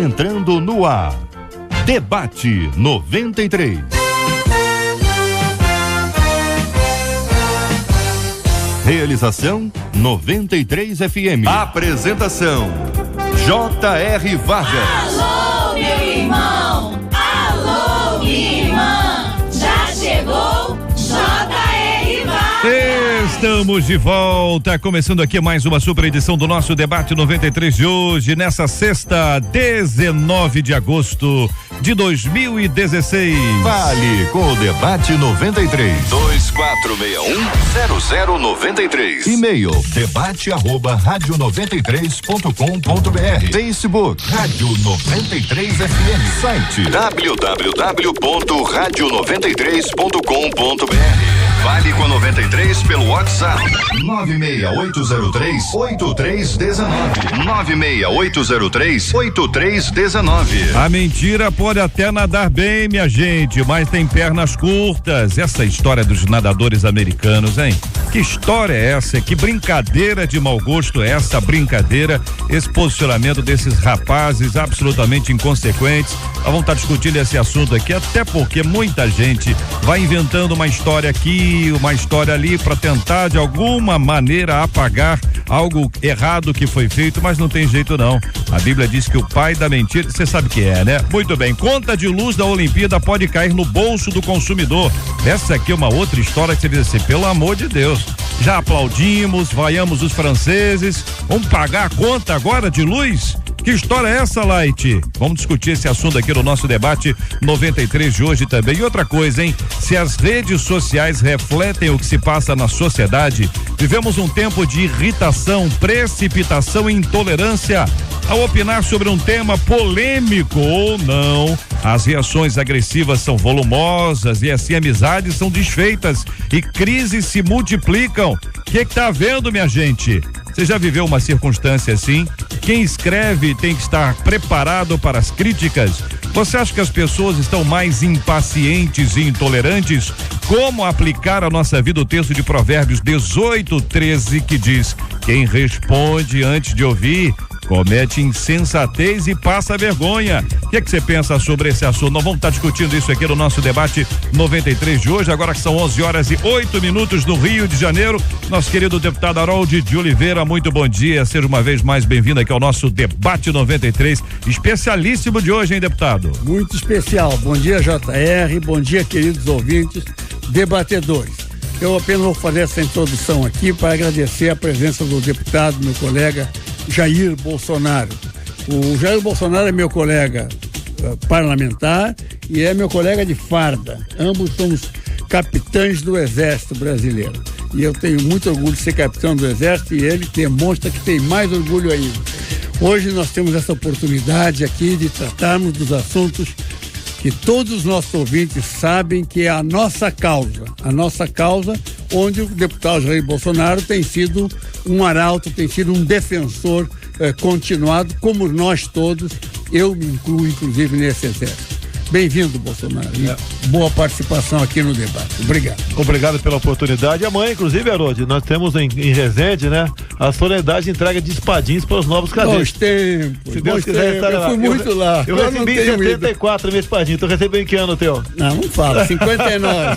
entrando no ar. Debate 93. Realização 93 FM. Apresentação J.R. Vargas. Alô, meu irmão! Alô, minha irmã! Já chegou J.R. Vargas! Estamos de volta, começando aqui mais uma super edição do nosso Debate 93 de hoje, nessa sexta, 19 de agosto de 2016. Fale com o Debate 93. 2461-0093. E-mail debate@radio93.com.br. Facebook Rádio 93 FM. Site www.radio93.com.br. Fale com a 93 pelo WhatsApp 96803-8319. 96803-8319. A mentira pode até nadar bem, minha gente, mas tem pernas curtas. Essa história dos nadadores americanos, hein? Que história é essa? Que brincadeira de mau gosto é essa brincadeira? Esse posicionamento desses rapazes absolutamente inconsequentes. Vamos estar discutindo esse assunto aqui, até porque muita gente vai inventando uma história aqui, uma história ali, para tentar de alguma maneira apagar algo errado que foi feito, mas não tem jeito não. A Bíblia diz que o pai da mentira, você sabe o que é, né? Muito bem, conta de luz da Olimpíada pode cair no bolso do consumidor. Essa aqui é uma outra história que você diz assim, pelo amor de Deus, já aplaudimos, vaiamos os franceses, vamos pagar a conta agora de luz? Que história é essa, Light? Vamos discutir esse assunto aqui no nosso Debate 93 de hoje também. E outra coisa, hein? Se as redes sociais refletem o que se passa na sociedade, vivemos um tempo de irritação, precipitação e intolerância. Ao opinar sobre um tema polêmico ou não, as reações agressivas são volumosas e assim amizades são desfeitas e crises se multiplicam. O que tá havendo, minha gente? Você já viveu uma circunstância assim? Quem escreve tem que estar preparado para as críticas. Você acha que as pessoas estão mais impacientes e intolerantes? Como aplicar à nossa vida o texto de Provérbios 18:13 que diz: quem responde antes de ouvir comete insensatez e passa vergonha. O que você pensa sobre esse assunto? Nós vamos estar discutindo isso aqui no nosso Debate 93 de hoje, agora que são 11h08 no Rio de Janeiro. Nosso querido deputado Harold de Oliveira, muito bom dia, seja uma vez mais bem-vindo aqui ao nosso Debate 93, especialíssimo de hoje, hein, deputado? Muito especial, bom dia JR, bom dia queridos ouvintes, debatedores. Eu apenas vou fazer essa introdução aqui para agradecer a presença do deputado, meu colega Jair Bolsonaro. O Jair Bolsonaro é meu colega parlamentar e é meu colega de farda. Ambos somos capitães do Exército Brasileiro. E eu tenho muito orgulho de ser capitão do Exército e ele demonstra que tem mais orgulho ainda. Hoje nós temos essa oportunidade aqui de tratarmos dos assuntos que todos os nossos ouvintes sabem que é a nossa causa, onde o deputado Jair Bolsonaro tem sido um arauto, tem sido um defensor continuado, como nós todos, eu me incluo inclusive nesse exército. Bem-vindo, Bolsonaro. Boa participação aqui no debate. Obrigado. Obrigado pela oportunidade. Amanhã, inclusive, Harold, nós temos em Resende, né? A solenidade de entrega de espadins para os novos cadetes. Bons tempos. Se Deus quiser estar lá. Eu fui muito lá. Eu recebi 74 meus espadinhos. Tu recebeu em que ano, teu? Não fala. 59.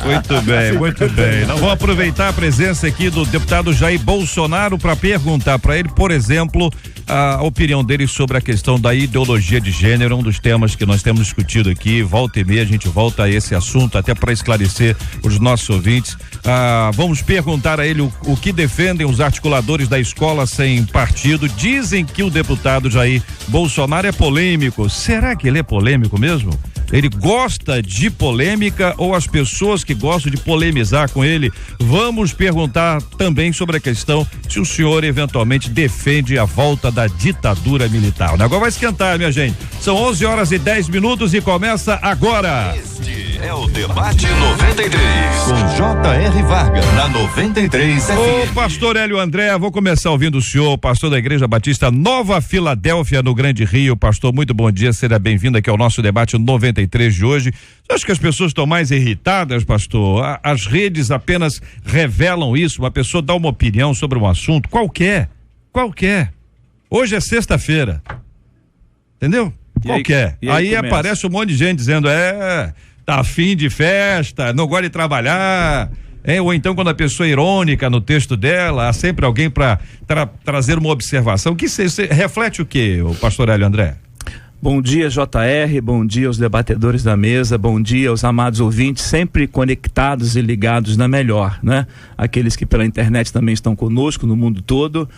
Muito bem, muito bem. Nós vamos aproveitar a presença aqui do deputado Jair Bolsonaro para perguntar para ele, por exemplo, a opinião dele sobre a questão da ideologia de gênero, um dos temas que nós temos discutido aqui. Volta e meia a gente volta a esse assunto até para esclarecer os nossos ouvintes. Vamos perguntar a ele o que defendem os articuladores da escola sem partido. Dizem que o deputado Jair Bolsonaro é polêmico. Será que ele é polêmico mesmo? Ele gosta de polêmica ou as pessoas que gostam de polemizar com ele? Vamos perguntar também sobre a questão se o senhor eventualmente defende a volta da ditadura militar. O negócio vai esquentar, minha gente. São 11h10 e começa agora. Este é o Debate 93 com J.R. Vargas na 93 FM. Ô pastor Hélio André, vou começar ouvindo o senhor, pastor da Igreja Batista Nova Filadélfia, no Grande Rio. Pastor, muito bom dia, seja bem-vindo aqui ao nosso Debate 93 de hoje. Você acha que as pessoas estão mais irritadas, pastor? As redes apenas revelam isso, uma pessoa dá uma opinião sobre um assunto qualquer. Hoje é sexta-feira. Entendeu? Qualquer. Aí aparece um monte de gente dizendo, tá afim de festa, não gosta de trabalhar. Ou então quando a pessoa é irônica no texto dela, há sempre alguém para trazer uma observação. Que reflete o quê, o pastor Hélio André? Bom dia, JR, bom dia aos debatedores da mesa, bom dia aos amados ouvintes, sempre conectados e ligados na melhor, né? Aqueles que pela internet também estão conosco no mundo todo,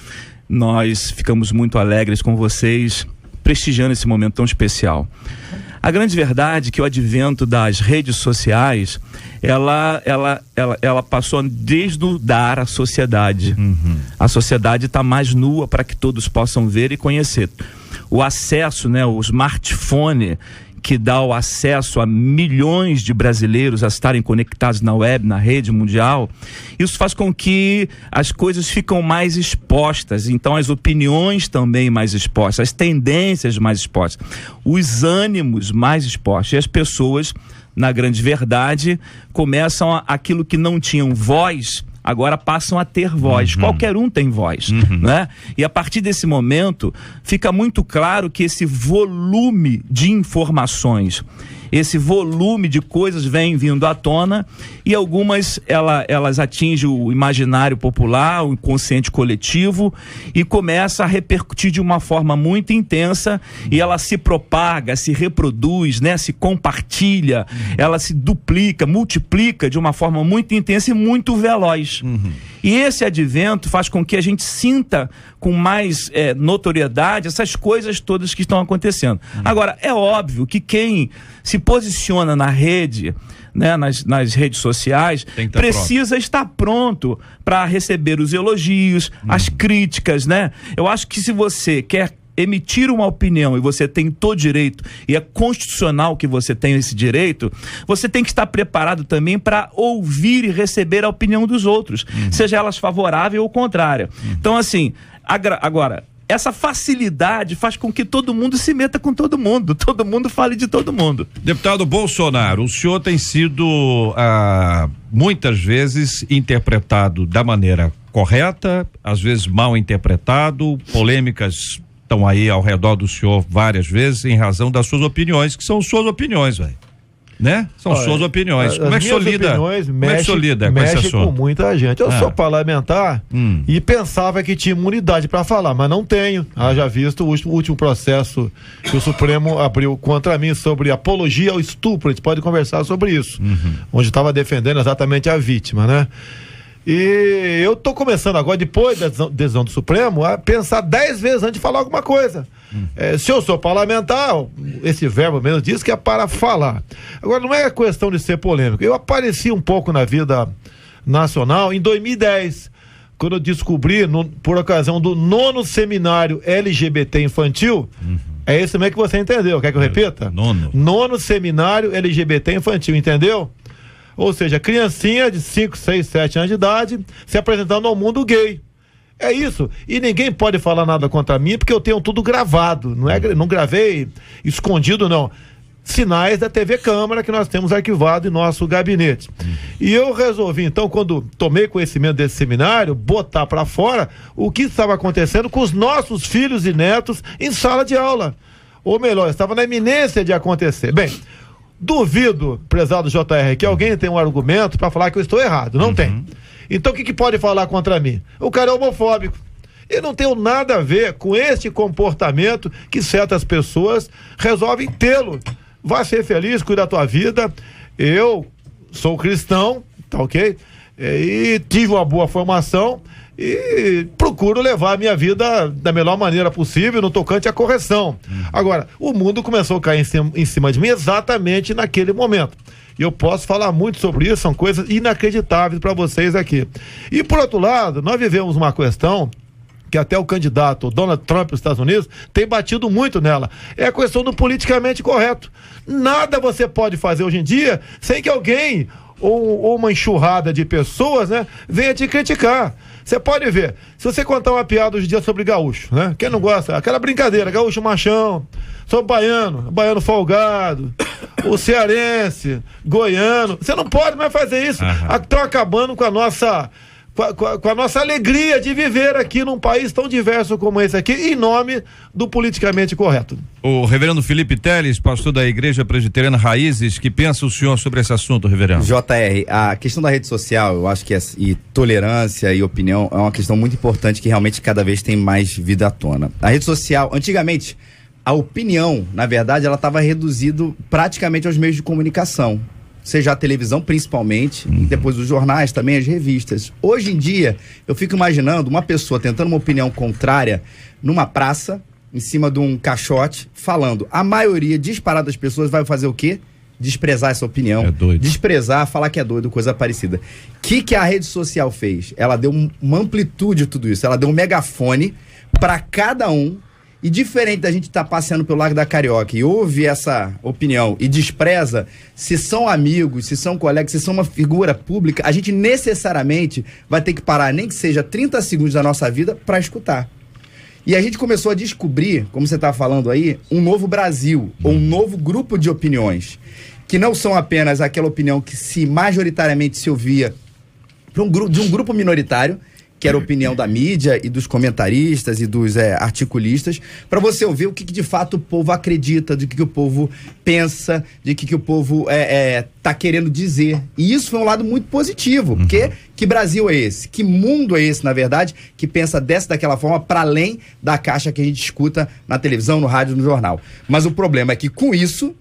nós ficamos muito alegres com vocês, prestigiando esse momento tão especial. A grande verdade é que o advento das redes sociais, ela passou desde o dar à sociedade. A sociedade está mais nua para que todos possam ver e conhecer. O acesso, né, o smartphone, que dá o acesso a milhões de brasileiros a estarem conectados na web, na rede mundial, isso faz com que as coisas ficam mais expostas, então as opiniões também mais expostas, as tendências mais expostas, os ânimos mais expostos, e as pessoas, na grande verdade, começam aquilo que não tinham voz, agora passam a ter voz. Qualquer um tem voz, né? E a partir desse momento fica muito claro que esse volume de informações, esse volume de coisas vem vindo à tona e algumas elas atingem o imaginário popular, o inconsciente coletivo e começa a repercutir de uma forma muito intensa e ela se propaga, se reproduz, né? Se compartilha, ela se duplica, multiplica de uma forma muito intensa e muito veloz. E esse advento faz com que a gente sinta com mais notoriedade essas coisas todas que estão acontecendo. Agora, é óbvio que quem se posiciona na rede, né, nas redes sociais, precisa estar pronto para receber os elogios, as críticas, né? Eu acho que se você quer emitir uma opinião e você tem todo direito, e é constitucional que você tenha esse direito, você tem que estar preparado também para ouvir e receber a opinião dos outros, seja elas favorável ou contrária. Então, assim, agora, essa facilidade faz com que todo mundo se meta com todo mundo fale de todo mundo. Deputado Bolsonaro, o senhor tem sido muitas vezes interpretado da maneira correta, às vezes mal interpretado, polêmicas estão aí ao redor do senhor várias vezes em razão das suas opiniões, que são suas opiniões, velho. Né? São suas opiniões. Como é que o senhor lida? Como é que o senhor lida com esse assunto? Com muita gente. Eu sou parlamentar e pensava que tinha imunidade para falar, mas não tenho. Já visto o último processo que o Supremo abriu contra mim sobre apologia ao estupro. A gente pode conversar sobre isso. Onde estava defendendo exatamente a vítima, né? E eu tô começando agora, depois da decisão do Supremo, a pensar 10 vezes antes de falar alguma coisa. Se eu sou parlamentar, esse verbo mesmo diz que é para falar. Agora, não é questão de ser polêmico. Eu apareci um pouco na vida nacional em 2010, quando eu descobri, por ocasião do 9º seminário LGBT infantil, é esse mesmo que você entendeu, quer que eu repita? 9º seminário LGBT infantil, entendeu? Ou seja, criancinha de 5, 6, 7 anos de idade se apresentando ao mundo gay. É isso. E ninguém pode falar nada contra mim porque eu tenho tudo gravado. Não gravei escondido, não. Sinais da TV Câmara que nós temos arquivado em nosso gabinete. E eu resolvi, então, quando tomei conhecimento desse seminário, botar para fora o que estava acontecendo com os nossos filhos e netos em sala de aula. Ou melhor, estava na iminência de acontecer. Bem, duvido, prezado JR, que alguém tenha um argumento para falar que eu estou errado. Não tem. Então o que pode falar contra mim? O cara é homofóbico. Eu não tenho nada a ver com este comportamento que certas pessoas resolvem tê-lo. Vai ser feliz, cuida da tua vida. Eu sou cristão, tá ok? E tive uma boa formação e procuro levar a minha vida da melhor maneira possível no tocante à correção. Agora, o mundo começou a cair em cima de mim exatamente naquele momento. E eu posso falar muito sobre isso, são coisas inacreditáveis para vocês aqui. E por outro lado, nós vivemos uma questão que até o candidato Donald Trump dos Estados Unidos tem batido muito nela. É a questão do politicamente correto. Nada você pode fazer hoje em dia sem que alguém ou uma enxurrada de pessoas, né, venha te criticar. Você pode ver, se você contar uma piada hoje em dia sobre gaúcho, né? Quem não gosta? Aquela brincadeira, gaúcho machão, sobre baiano folgado, o cearense, goiano, você não pode mais fazer isso. Estão acabando com a nossa com a nossa alegria de viver aqui num país tão diverso como esse aqui, em nome do politicamente correto. O reverendo Felipe Teles, pastor da Igreja Presbiteriana Raízes, que pensa o senhor sobre esse assunto, reverendo? JR, a questão da rede social, eu acho que e tolerância e opinião é uma questão muito importante que realmente cada vez tem mais vida à tona. A rede social, antigamente, a opinião, na verdade, ela estava reduzida praticamente aos meios de comunicação. Seja a televisão principalmente, e depois os jornais também, as revistas. Hoje em dia, eu fico imaginando uma pessoa tentando uma opinião contrária numa praça, em cima de um caixote, falando. A maioria disparada das pessoas vai fazer o quê? Desprezar essa opinião. É doido. Desprezar, falar que é doido, coisa parecida. O que a rede social fez? Ela deu uma amplitude de tudo isso. Ela deu um megafone para cada um. E diferente da gente estar passeando pelo Largo da Carioca e ouve essa opinião e despreza, se são amigos, se são colegas, se são uma figura pública, a gente necessariamente vai ter que parar, nem que seja 30 segundos da nossa vida, para escutar. E a gente começou a descobrir, como você está falando aí, um novo Brasil, ou um novo grupo de opiniões, que não são apenas aquela opinião que majoritariamente se ouvia de um grupo minoritário, que era a opinião da mídia e dos comentaristas e dos articulistas, para você ouvir o que de fato o povo acredita, de que o povo pensa, de que o povo tá querendo dizer. E isso foi um lado muito positivo, porque que Brasil é esse? Que mundo é esse, na verdade, que pensa daquela forma para além da caixa que a gente escuta na televisão, no rádio, no jornal. Mas o problema é que com isso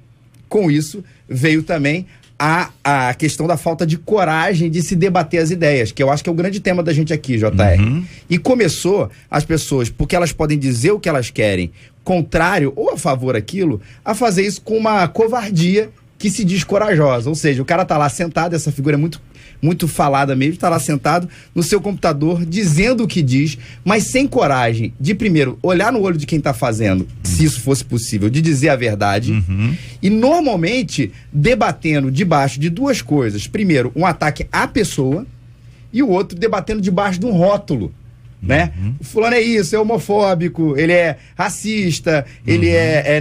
veio também a questão da falta de coragem de se debater as ideias, que eu acho que é o grande tema da gente aqui, JR. E começou as pessoas, porque elas podem dizer o que elas querem, contrário ou a favor daquilo, a fazer isso com uma covardia que se diz corajosa. Ou seja, o cara tá lá sentado, essa figura é muito falada mesmo, tá lá sentado no seu computador, dizendo o que diz, mas sem coragem de, primeiro, olhar no olho de quem tá fazendo, se isso fosse possível, de dizer a verdade, e normalmente debatendo debaixo de duas coisas. Primeiro, um ataque à pessoa, e o outro debatendo debaixo de um rótulo, né? O fulano é isso, é homofóbico, ele é racista, ele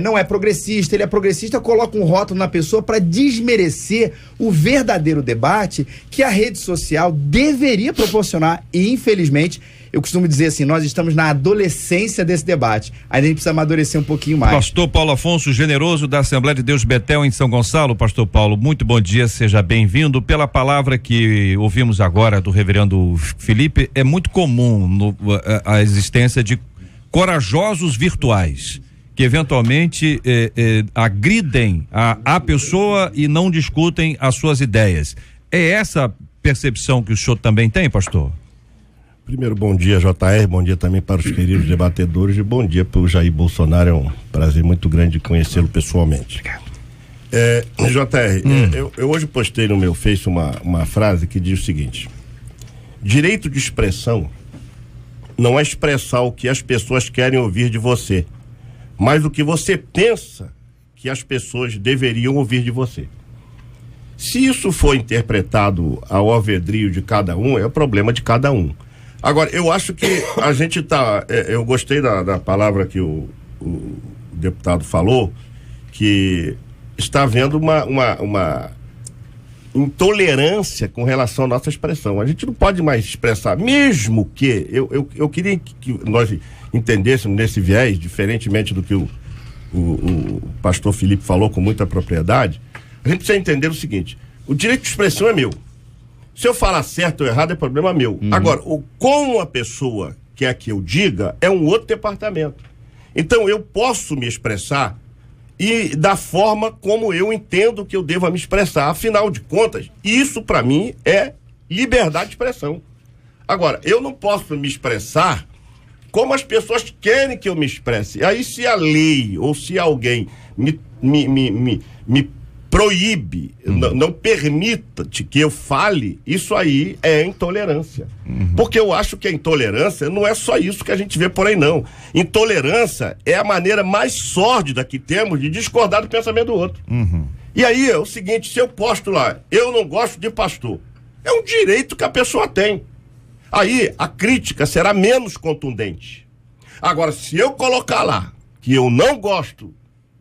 não é progressista, ele é progressista, coloca um rótulo na pessoa para desmerecer o verdadeiro debate que a rede social deveria proporcionar. E infelizmente, eu costumo dizer assim, nós estamos na adolescência desse debate, ainda a gente precisa amadurecer um pouquinho mais. Pastor Paulo Afonso Generoso, da Assembleia de Deus Betel, em São Gonçalo. Pastor Paulo, muito bom dia, seja bem-vindo. Pela palavra que ouvimos agora do reverendo Felipe, é muito comum a existência de corajosos virtuais que eventualmente agridem a pessoa e não discutem as suas ideias. É essa percepção que o senhor também tem, pastor? Primeiro, bom dia, JR, bom dia também para os queridos debatedores e bom dia para o Jair Bolsonaro, é um prazer muito grande conhecê-lo pessoalmente. JR, eu hoje postei no meu Face uma frase que diz o seguinte: direito de expressão não é expressar o que as pessoas querem ouvir de você, mas o que você pensa que as pessoas deveriam ouvir de você. Se isso for interpretado ao alvedrio de cada um, é o problema de cada um. Agora, eu acho que a gente eu gostei da palavra que o deputado falou, que está havendo uma intolerância com relação à nossa expressão. A gente não pode mais expressar, mesmo que eu queria que nós entendêssemos nesse viés, diferentemente do que o pastor Felipe falou com muita propriedade. A gente precisa entender o seguinte: o direito de expressão é meu. Se eu falar certo ou errado é problema meu. Agora, como a pessoa quer que eu diga é um outro departamento. Então eu posso me expressar e da forma como eu entendo que eu devo me expressar. Afinal de contas, isso para mim é liberdade de expressão. Agora, eu não posso me expressar como as pessoas querem que eu me expresse. Aí se a lei ou se alguém me proíbe, não permita que eu fale, isso aí é intolerância. Porque eu acho que a intolerância não é só isso que a gente vê por aí, não. Intolerância é a maneira mais sórdida que temos de discordar do pensamento do outro. E aí é o seguinte: se eu posto lá, eu não gosto de pastor, é um direito que a pessoa tem. Aí a crítica será menos contundente. Agora, se eu colocar lá que eu não gosto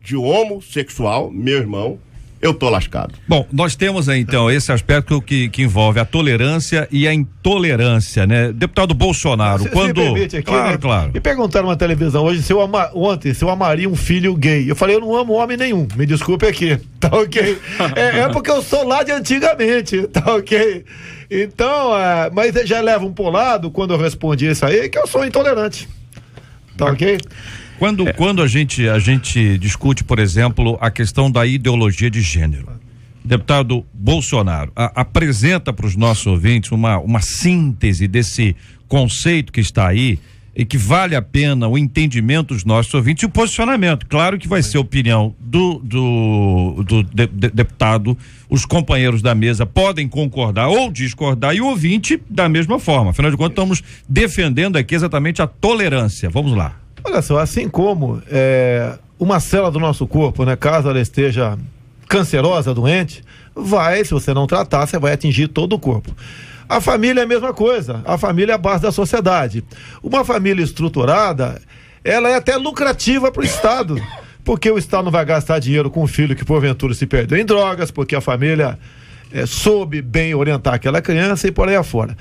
de homossexual, meu irmão, eu tô lascado. Bom, nós temos aí, então, esse aspecto que envolve a tolerância e a intolerância, né? Deputado Bolsonaro, Se quando... permite aqui, claro, né? claro. Me perguntaram na televisão hoje ontem se eu amaria um filho gay. Eu falei, eu não amo homem nenhum, me desculpe aqui, tá ok? é porque eu sou lá de antigamente, tá ok? Então, mas já leva um polado quando eu respondi isso aí, que eu sou intolerante, tá ok? Quando a gente discute, por exemplo, a questão da ideologia de gênero, deputado Bolsonaro apresenta para os nossos ouvintes uma síntese desse conceito que está aí e que vale a pena o entendimento dos nossos ouvintes e o posicionamento. Claro que vai ser a opinião do deputado, os companheiros da mesa podem concordar ou discordar e o ouvinte da mesma forma. Afinal de contas, estamos defendendo aqui exatamente a tolerância. Vamos lá. Olha só, assim como uma célula do nosso corpo, né, caso ela esteja cancerosa, doente, se você não tratar, você vai atingir todo o corpo. A família é a mesma coisa, a família é a base da sociedade. Uma família estruturada, ela é até lucrativa para o Estado, porque o Estado não vai gastar dinheiro com um filho que porventura se perdeu em drogas, porque a família soube bem orientar aquela criança e por aí afora.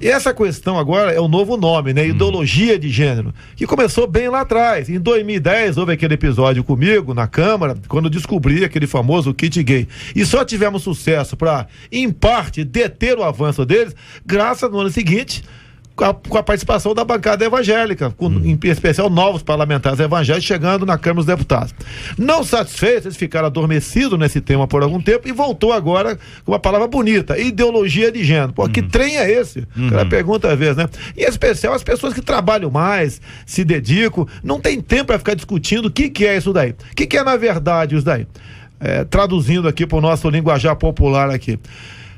E essa questão agora é o novo nome, né? Ideologia de gênero, que começou bem lá atrás. Em 2010 houve aquele episódio comigo na Câmara, quando eu descobri aquele famoso kit gay. E só tivemos sucesso para, em parte, deter o avanço deles, graças no ano seguinte, com a participação da bancada evangélica, em especial novos parlamentares evangélicos chegando na Câmara dos Deputados. Não satisfeitos, eles ficaram adormecidos nesse tema por algum tempo e voltou agora com uma palavra bonita, ideologia de gênero. Pô, que trem é esse? Aquela pergunta às vezes, né? E em especial as pessoas que trabalham mais, se dedicam, não tem tempo para ficar discutindo o que é isso daí. O que é na verdade isso daí? Traduzindo aqui para o nosso linguajar popular aqui.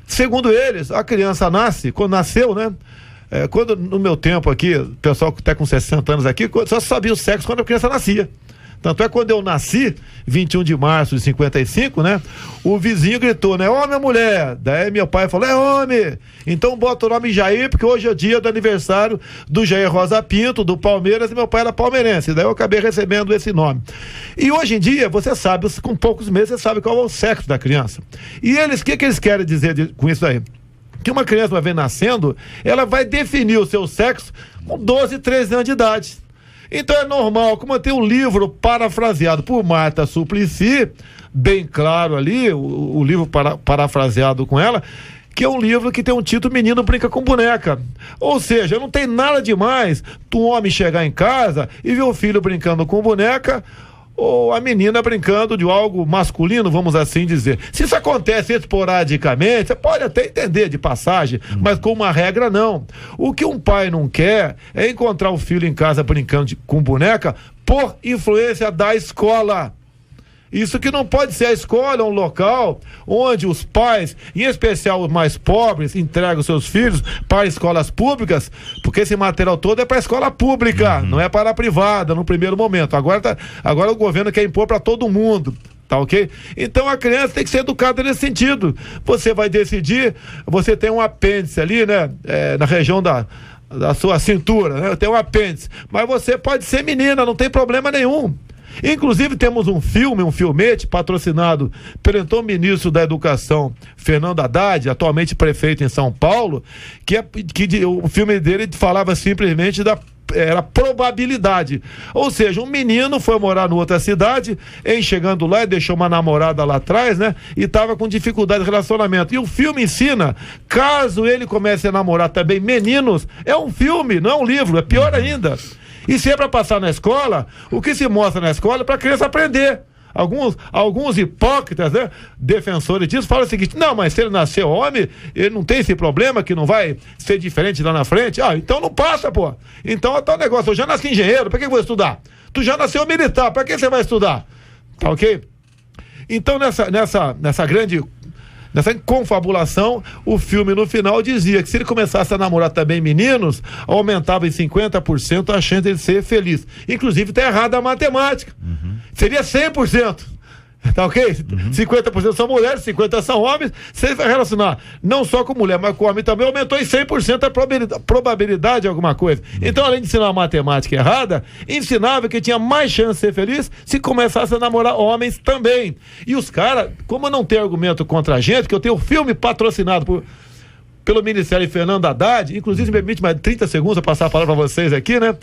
Segundo eles, a criança nasce, quando nasceu, né? Quando no meu tempo aqui, o pessoal que está com 60 anos aqui, só sabia o sexo quando a criança nascia. Tanto é que quando eu nasci, 21 de março de 55, né? O vizinho gritou, né? Homem ou mulher? Daí meu pai falou, é homem! Então bota o nome Jair, porque hoje é o dia do aniversário do Jair Rosa Pinto, do Palmeiras, e meu pai era palmeirense. Daí eu acabei recebendo esse nome. E hoje em dia, você sabe, com poucos meses, você sabe qual é o sexo da criança. E eles, o que eles querem dizer com isso aí? Que uma criança vai ver nascendo, ela vai definir o seu sexo com 12, 13 anos de idade. Então é normal, como tem um livro parafraseado por Marta Suplicy, bem claro ali, o livro parafraseado com ela, que é um livro que tem um título Menino Brinca com Boneca. Ou seja, não tem nada demais um homem chegar em casa e ver o filho brincando com boneca, ou a menina brincando de algo masculino, vamos assim dizer. Se isso acontece esporadicamente, você pode até entender de passagem, mas com uma regra não. O que um pai não quer é encontrar o filho em casa brincando com boneca por influência da escola. Isso que não pode ser. A escola é um local onde os pais, em especial os mais pobres, entregam seus filhos para escolas públicas, porque esse material todo é para a escola pública, não é para a privada no primeiro momento. Agora o governo quer impor para todo mundo. Tá ok? Então a criança tem que ser educada nesse sentido. Você vai decidir, você tem um apêndice ali, né? Na região da sua cintura, né? Tem um apêndice. Mas você pode ser menina, não tem problema nenhum. Inclusive temos um filmete patrocinado pelo então ministro da Educação, Fernando Haddad, atualmente prefeito em São Paulo, que o filme dele falava simplesmente era probabilidade. Ou seja, um menino foi morar em outra cidade, chegando lá e deixou uma namorada lá atrás, né? E estava com dificuldade de relacionamento. E o filme ensina, caso ele comece a namorar também meninos, é um filme, não é um livro, é pior ainda. E se é para passar na escola, o que se mostra na escola é para a criança aprender. Alguns hipócritas, né, defensores disso, falam o seguinte: não, mas se ele nasceu homem, ele não tem esse problema, que não vai ser diferente lá na frente. Então não passa, pô. Então é tal negócio. Eu já nasci engenheiro, para que eu vou estudar? Tu já nasceu militar, para que você vai estudar? Tá ok? Então nessa grande confabulação, o filme no final dizia que se ele começasse a namorar também meninos, aumentava em 50% a chance de ele ser feliz. Inclusive está errada a matemática. Seria 100%. Tá ok? 50% são mulheres, 50% são homens. Você vai relacionar não só com mulher, mas com homem também, aumentou em 100% a probabilidade de alguma coisa. Então, além de ensinar a matemática errada, ensinava que tinha mais chance de ser feliz se começasse a namorar homens também. E os caras, como não tem argumento contra a gente, que eu tenho um filme patrocinado pelo Ministério Fernando Haddad, inclusive me permite mais 30 segundos para passar a palavra para vocês aqui, né?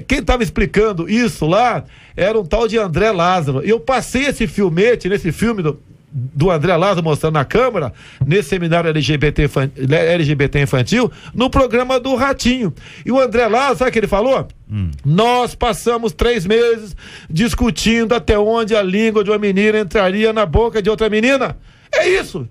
Quem estava explicando isso lá era um tal de André Lázaro. E eu passei esse filmete, nesse filme do André Lázaro mostrando na Câmara, nesse seminário LGBT infantil, no programa do Ratinho. E o André Lázaro, sabe o que ele falou? Nós passamos 3 meses discutindo até onde a língua de uma menina entraria na boca de outra menina. É isso.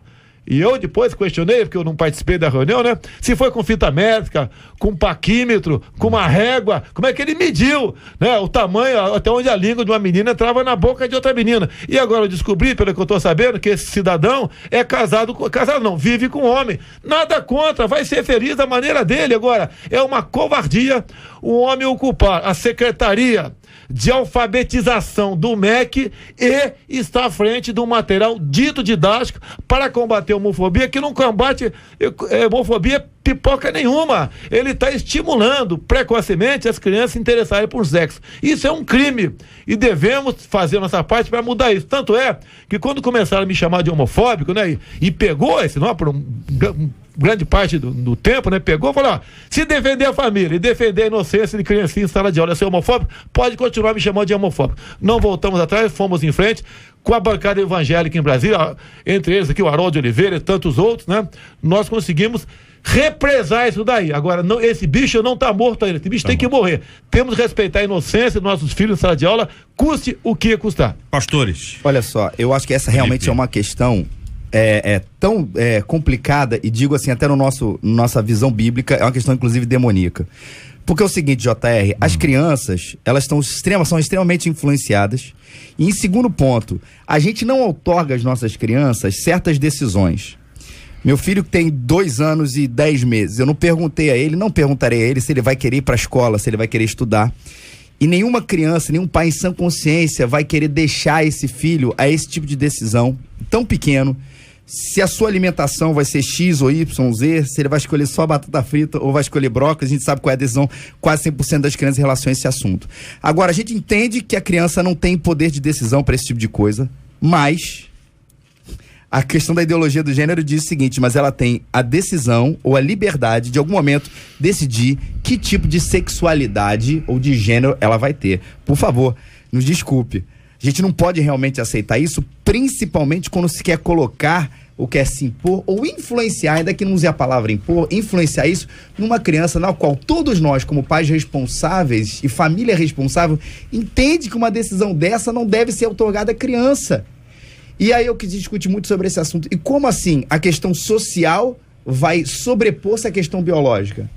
E eu depois questionei, porque eu não participei da reunião, né? Se foi com fita métrica, com paquímetro, com uma régua, como é que ele mediu, né? O tamanho, até onde a língua de uma menina entrava na boca de outra menina. E agora eu descobri, pelo que eu tô sabendo, que esse cidadão é casado não, vive com homem. Nada contra, vai ser feliz da maneira dele. Agora, é uma covardia o homem ocupar a secretaria de alfabetização do MEC e está à frente de um material dito didático para combater a homofobia, que não combate homofobia pipoca nenhuma. Ele está estimulando precocemente as crianças se interessarem por sexo. Isso é um crime e devemos fazer nossa parte para mudar isso. Tanto é que quando começaram a me chamar de homofóbico, né, e pegou esse nome por grande parte do tempo, né, pegou e falou, ó, se defender a família e defender a inocência de criancinha em sala de aula ser homofóbico, pode continuar me chamando de homofóbico. Não voltamos atrás, fomos em frente com a bancada evangélica em Brasília, entre eles aqui o Haroldo de Oliveira e tantos outros, né, nós conseguimos represar isso daí. Agora, esse bicho não está morto ainda, esse bicho tem que morrer. Temos que respeitar a inocência dos nossos filhos em sala de aula, custe o que custar. Pastores. Olha só, eu acho que essa realmente é uma questão tão complicada, e digo assim, até nossa visão bíblica, é uma questão inclusive demoníaca. Porque é o seguinte, JR, as crianças, elas são extremamente influenciadas, e em segundo ponto, a gente não outorga às nossas crianças certas decisões. Meu filho tem 2 anos e 10 meses, eu não perguntarei a ele se ele vai querer ir para a escola, se ele vai querer estudar. E nenhuma criança, nenhum pai em sã consciência vai querer deixar esse filho a esse tipo de decisão tão pequeno. Se a sua alimentação vai ser X ou Y, Z, se ele vai escolher só batata frita ou vai escolher brócolis, a gente sabe qual é a decisão quase 100% das crianças em relação a esse assunto. Agora, a gente entende que a criança não tem poder de decisão para esse tipo de coisa, mas a questão da ideologia do gênero diz o seguinte, mas ela tem a decisão ou a liberdade de, em algum momento, decidir que tipo de sexualidade ou de gênero ela vai ter. Por favor, nos desculpe. A gente não pode realmente aceitar isso, principalmente quando se quer colocar ou quer se impor ou influenciar, ainda que não use a palavra impor, influenciar isso numa criança na qual todos nós, como pais responsáveis e família responsável, entende que uma decisão dessa não deve ser outorgada à criança. E aí eu que discute muito sobre esse assunto. E como assim a questão social vai sobrepor-se à questão biológica?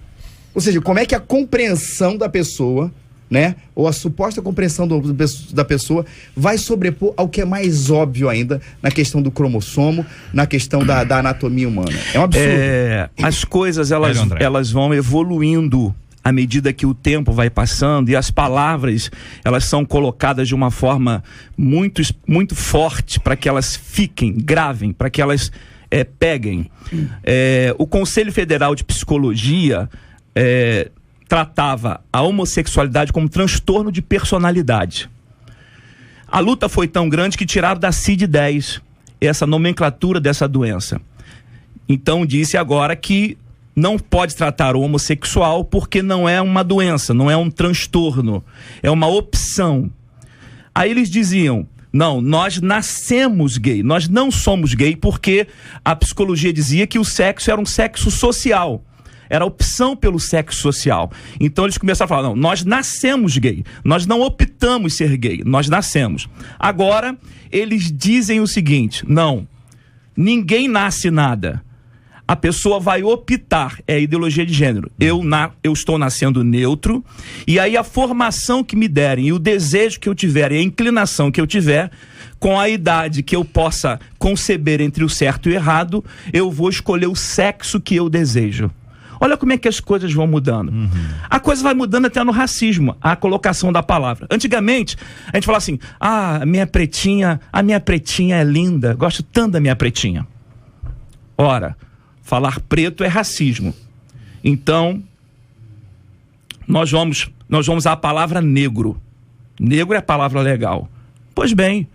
Ou seja, como é que a compreensão da pessoa, né, ou a suposta compreensão da pessoa vai sobrepor ao que é mais óbvio ainda na questão do cromossomo, na questão da anatomia humana? É um absurdo. As coisas, elas vão evoluindo à medida que o tempo vai passando, e as palavras, elas são colocadas de uma forma muito, muito forte para que elas fiquem, gravem, para que elas peguem. O Conselho Federal de Psicologia tratava a homossexualidade como transtorno de personalidade. A luta foi tão grande que tiraram da CID-10 essa nomenclatura dessa doença. Então disse agora que não pode tratar o homossexual porque não é uma doença, não é um transtorno, é uma opção. Aí eles diziam, não, nós nascemos gay, nós não somos gay porque a psicologia dizia que o sexo era um sexo social. Era opção pelo sexo social. Então eles começaram a falar, não, nós nascemos gay, nós não optamos ser gay, nós nascemos. Agora, eles dizem o seguinte, não, ninguém nasce nada. A pessoa vai optar, é a ideologia de gênero. Eu estou nascendo neutro, e aí a formação que me derem, e o desejo que eu tiver, e a inclinação que eu tiver, com a idade que eu possa conceber entre o certo e o errado, eu vou escolher o sexo que eu desejo. Olha como é que as coisas vão mudando. A coisa vai mudando até no racismo, a colocação da palavra. Antigamente, a gente falava assim, a minha pretinha é linda, gosto tanto da minha pretinha. Ora, falar preto é racismo. Então, nós vamos à palavra negro. Negro é a palavra legal. Pois bem,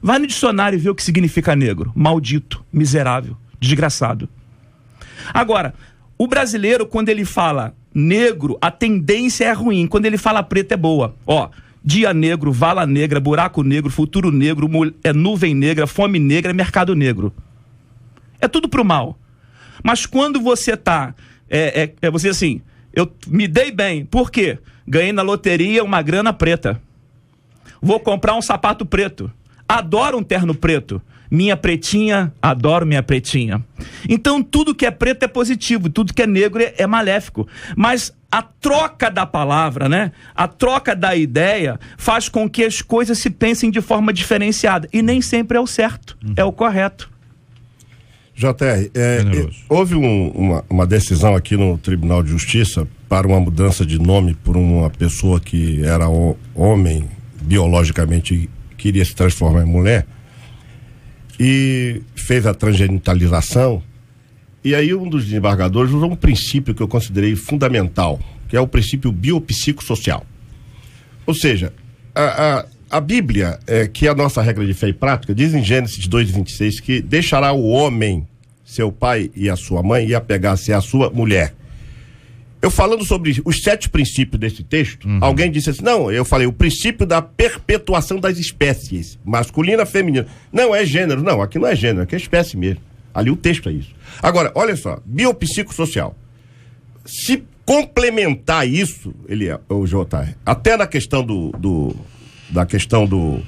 vai no dicionário e vê o que significa negro. Maldito, miserável, desgraçado. Agora, o brasileiro, quando ele fala negro, a tendência é ruim. Quando ele fala preto, é boa. Ó, dia negro, vala negra, buraco negro, futuro negro, nuvem negra, fome negra, mercado negro. É tudo pro mal. Mas quando você tá... você assim, eu me dei bem. Por quê? Ganhei na loteria uma grana preta. Vou comprar um sapato preto. Adoro um terno preto. Minha pretinha, adoro minha pretinha. Então tudo que é preto é positivo, tudo que é negro é maléfico. Mas a troca da palavra, né? A troca da ideia faz com que as coisas se pensem de forma diferenciada. E nem sempre é o certo, é o correto. JR, houve uma decisão aqui no Tribunal de Justiça para uma mudança de nome por uma pessoa que era homem, biologicamente queria se transformar em mulher, e fez a transgenitalização. E aí um dos desembargadores usou um princípio que eu considerei fundamental, que é o princípio biopsicossocial. Ou seja, a Bíblia, que é a nossa regra de fé e prática, diz em Gênesis 2:26 que deixará o homem, seu pai e a sua mãe, e apegar-se à sua mulher. Eu falando sobre os 7 princípios desse texto, alguém disse assim, não, eu falei o princípio da perpetuação das espécies, masculina, feminina. Não, é gênero. Não, aqui não é gênero, aqui é espécie mesmo. Ali o texto é isso. Agora, olha só, biopsicossocial. Se complementar isso, o JR, até na questão da questão do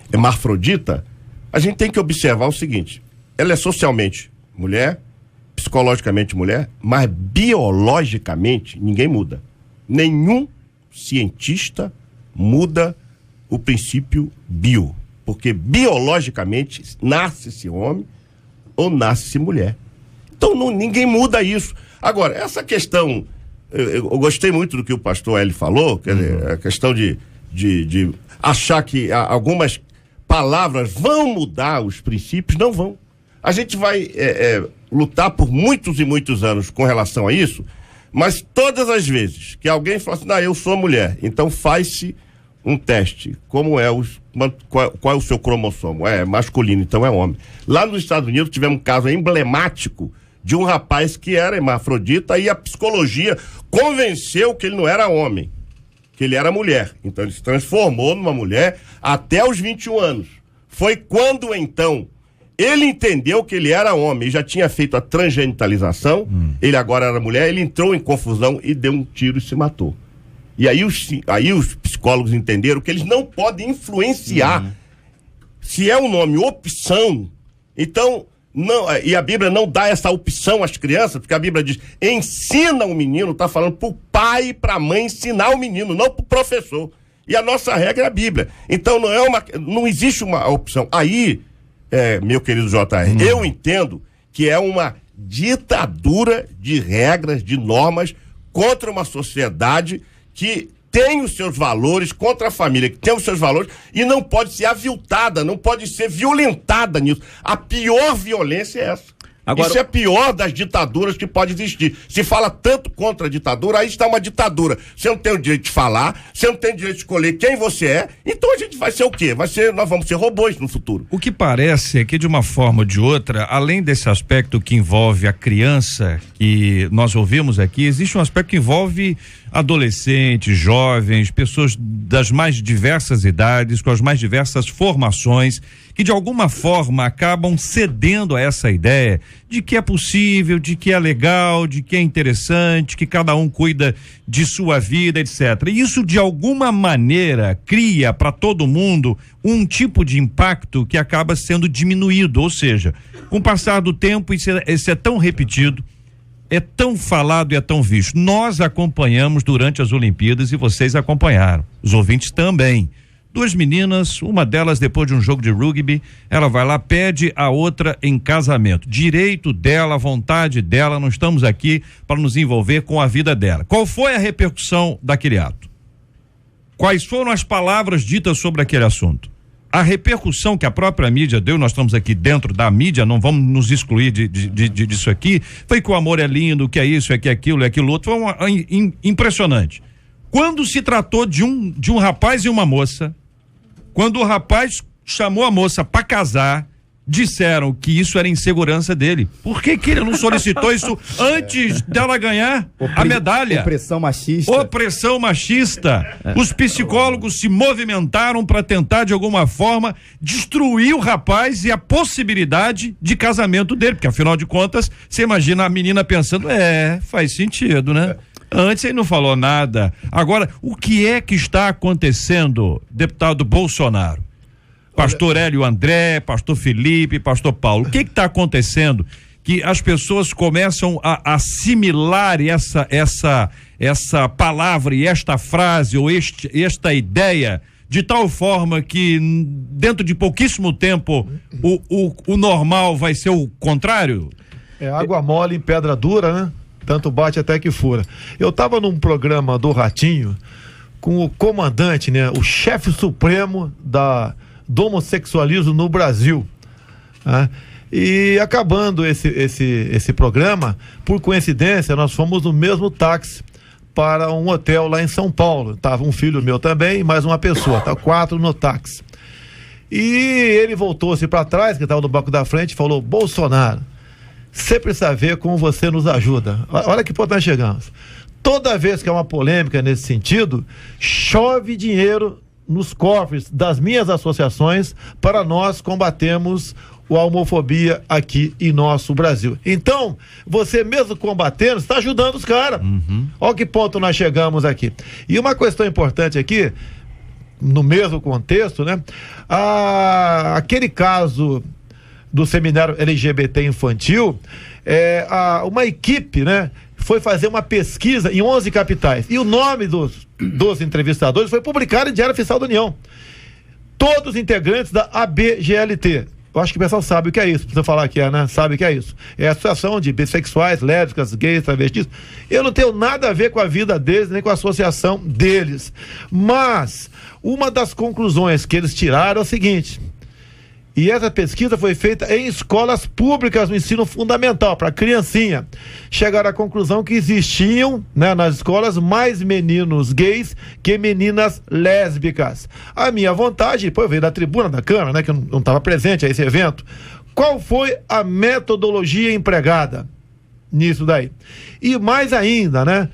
hermafrodita, a gente tem que observar o seguinte, ela é socialmente mulher, psicologicamente mulher, mas biologicamente ninguém muda. Nenhum cientista muda o princípio bio, porque biologicamente nasce-se homem ou nasce-se mulher. Então ninguém muda isso. Agora, essa questão, eu gostei muito do que o pastor Hélio falou, quer dizer, a questão de achar que algumas palavras vão mudar os princípios, não vão. A gente vai lutar por muitos e muitos anos com relação a isso, mas todas as vezes que alguém fala assim, não, eu sou mulher, então faz-se um teste, como é qual é o seu cromossomo? É masculino, então é homem. Lá nos Estados Unidos tivemos um caso emblemático de um rapaz que era hermafrodita e a psicologia convenceu que ele não era homem, que ele era mulher. Então ele se transformou numa mulher até os 21 anos. Foi quando então ele entendeu que ele era homem e já tinha feito a transgenitalização, ele agora era mulher, ele entrou em confusão e deu um tiro e se matou. E aí os psicólogos entenderam que eles não podem influenciar. Se é um nome opção, então, não, e a Bíblia não dá essa opção às crianças, porque a Bíblia diz, ensina o menino, tá falando pro pai e pra mãe ensinar o menino, não pro professor. E a nossa regra é a Bíblia. Então não existe uma opção. Aí, meu querido JR, eu entendo que é uma ditadura de regras, de normas contra uma sociedade que tem os seus valores, contra a família que tem os seus valores e não pode ser aviltada, não pode ser violentada nisso. A pior violência é essa. Agora, isso é a pior das ditaduras que pode existir. Se fala tanto contra a ditadura, aí está uma ditadura. Você não tem o direito de falar, você não tem o direito de escolher quem você é, então a gente vai ser o quê? Nós vamos ser robôs no futuro. O que parece é que de uma forma ou de outra, além desse aspecto que envolve a criança, que nós ouvimos aqui, existe um aspecto que envolve adolescentes, jovens, pessoas das mais diversas idades, com as mais diversas formações, que de alguma forma acabam cedendo a essa ideia de que é possível, de que é legal, de que é interessante, que cada um cuida de sua vida, etc. E isso de alguma maneira cria para todo mundo um tipo de impacto que acaba sendo diminuído, ou seja, com o passar do tempo isso é tão repetido, é tão falado e é tão visto. Nós acompanhamos durante as Olimpíadas e vocês acompanharam, os ouvintes também. Duas meninas, uma delas depois de um jogo de rugby, ela vai lá, pede a outra em casamento. Direito dela, vontade dela, não estamos aqui para nos envolver com a vida dela. Qual foi a repercussão daquele ato? Quais foram as palavras ditas sobre aquele assunto? A repercussão que a própria mídia deu, nós estamos aqui dentro da mídia, não vamos nos excluir disso aqui, foi que o amor é lindo, que é isso, é que aquilo, é aquilo outro, foi impressionante. Quando se tratou de um rapaz e uma moça, quando o rapaz chamou a moça para casar, disseram que isso era insegurança dele. Por que ele não solicitou isso antes dela ganhar a medalha? Opressão machista. Opressão machista. Os psicólogos se movimentaram para tentar, de alguma forma, destruir o rapaz e a possibilidade de casamento dele, porque afinal de contas, você imagina a menina pensando, faz sentido, né? Antes ele não falou nada. Agora, o que é que está acontecendo, deputado Bolsonaro? Pastor Hélio André, pastor Felipe, pastor Paulo, o que está acontecendo que as pessoas começam a assimilar essa palavra e esta frase ou esta ideia de tal forma que dentro de pouquíssimo tempo o normal vai ser o contrário? É água mole em pedra dura, né? Tanto bate até que fura. Eu estava num programa do Ratinho com o comandante, né? O chefe supremo do homossexualismo no Brasil, né? E acabando esse programa, por coincidência, nós fomos no mesmo táxi para um hotel lá em São Paulo. Tava um filho meu também, mais uma pessoa, tá 4 no táxi. E ele voltou-se para trás, que estava no banco da frente, e falou: Bolsonaro, você precisa ver como você nos ajuda. Olha que ponto nós chegamos. Toda vez que há uma polêmica nesse sentido, chove dinheiro nos cofres das minhas associações para nós combatermos a homofobia aqui em nosso Brasil. Então, você mesmo combatendo, está ajudando os caras. Olha que ponto nós chegamos aqui. E uma questão importante aqui, no mesmo contexto, né? Aquele caso do seminário LGBT infantil, uma equipe, né, foi fazer uma pesquisa em 11 capitais, e o nome dos entrevistadores foi publicado em Diário Oficial da União. Todos integrantes da ABGLT. Eu acho que o pessoal sabe o que é isso, precisa falar que né? Sabe o que é isso. É a associação de bissexuais, lésbicas, gays, travestis. Eu não tenho nada a ver com a vida deles, nem com a associação deles. Mas uma das conclusões que eles tiraram é o seguinte: e essa pesquisa foi feita em escolas públicas no ensino fundamental, para criancinha. Chegaram à conclusão que existiam, né, nas escolas mais meninos gays que meninas lésbicas. A minha vontade, depois veio da tribuna da Câmara, né, que eu não estava presente a esse evento. Qual foi a metodologia empregada nisso daí? E mais ainda, né?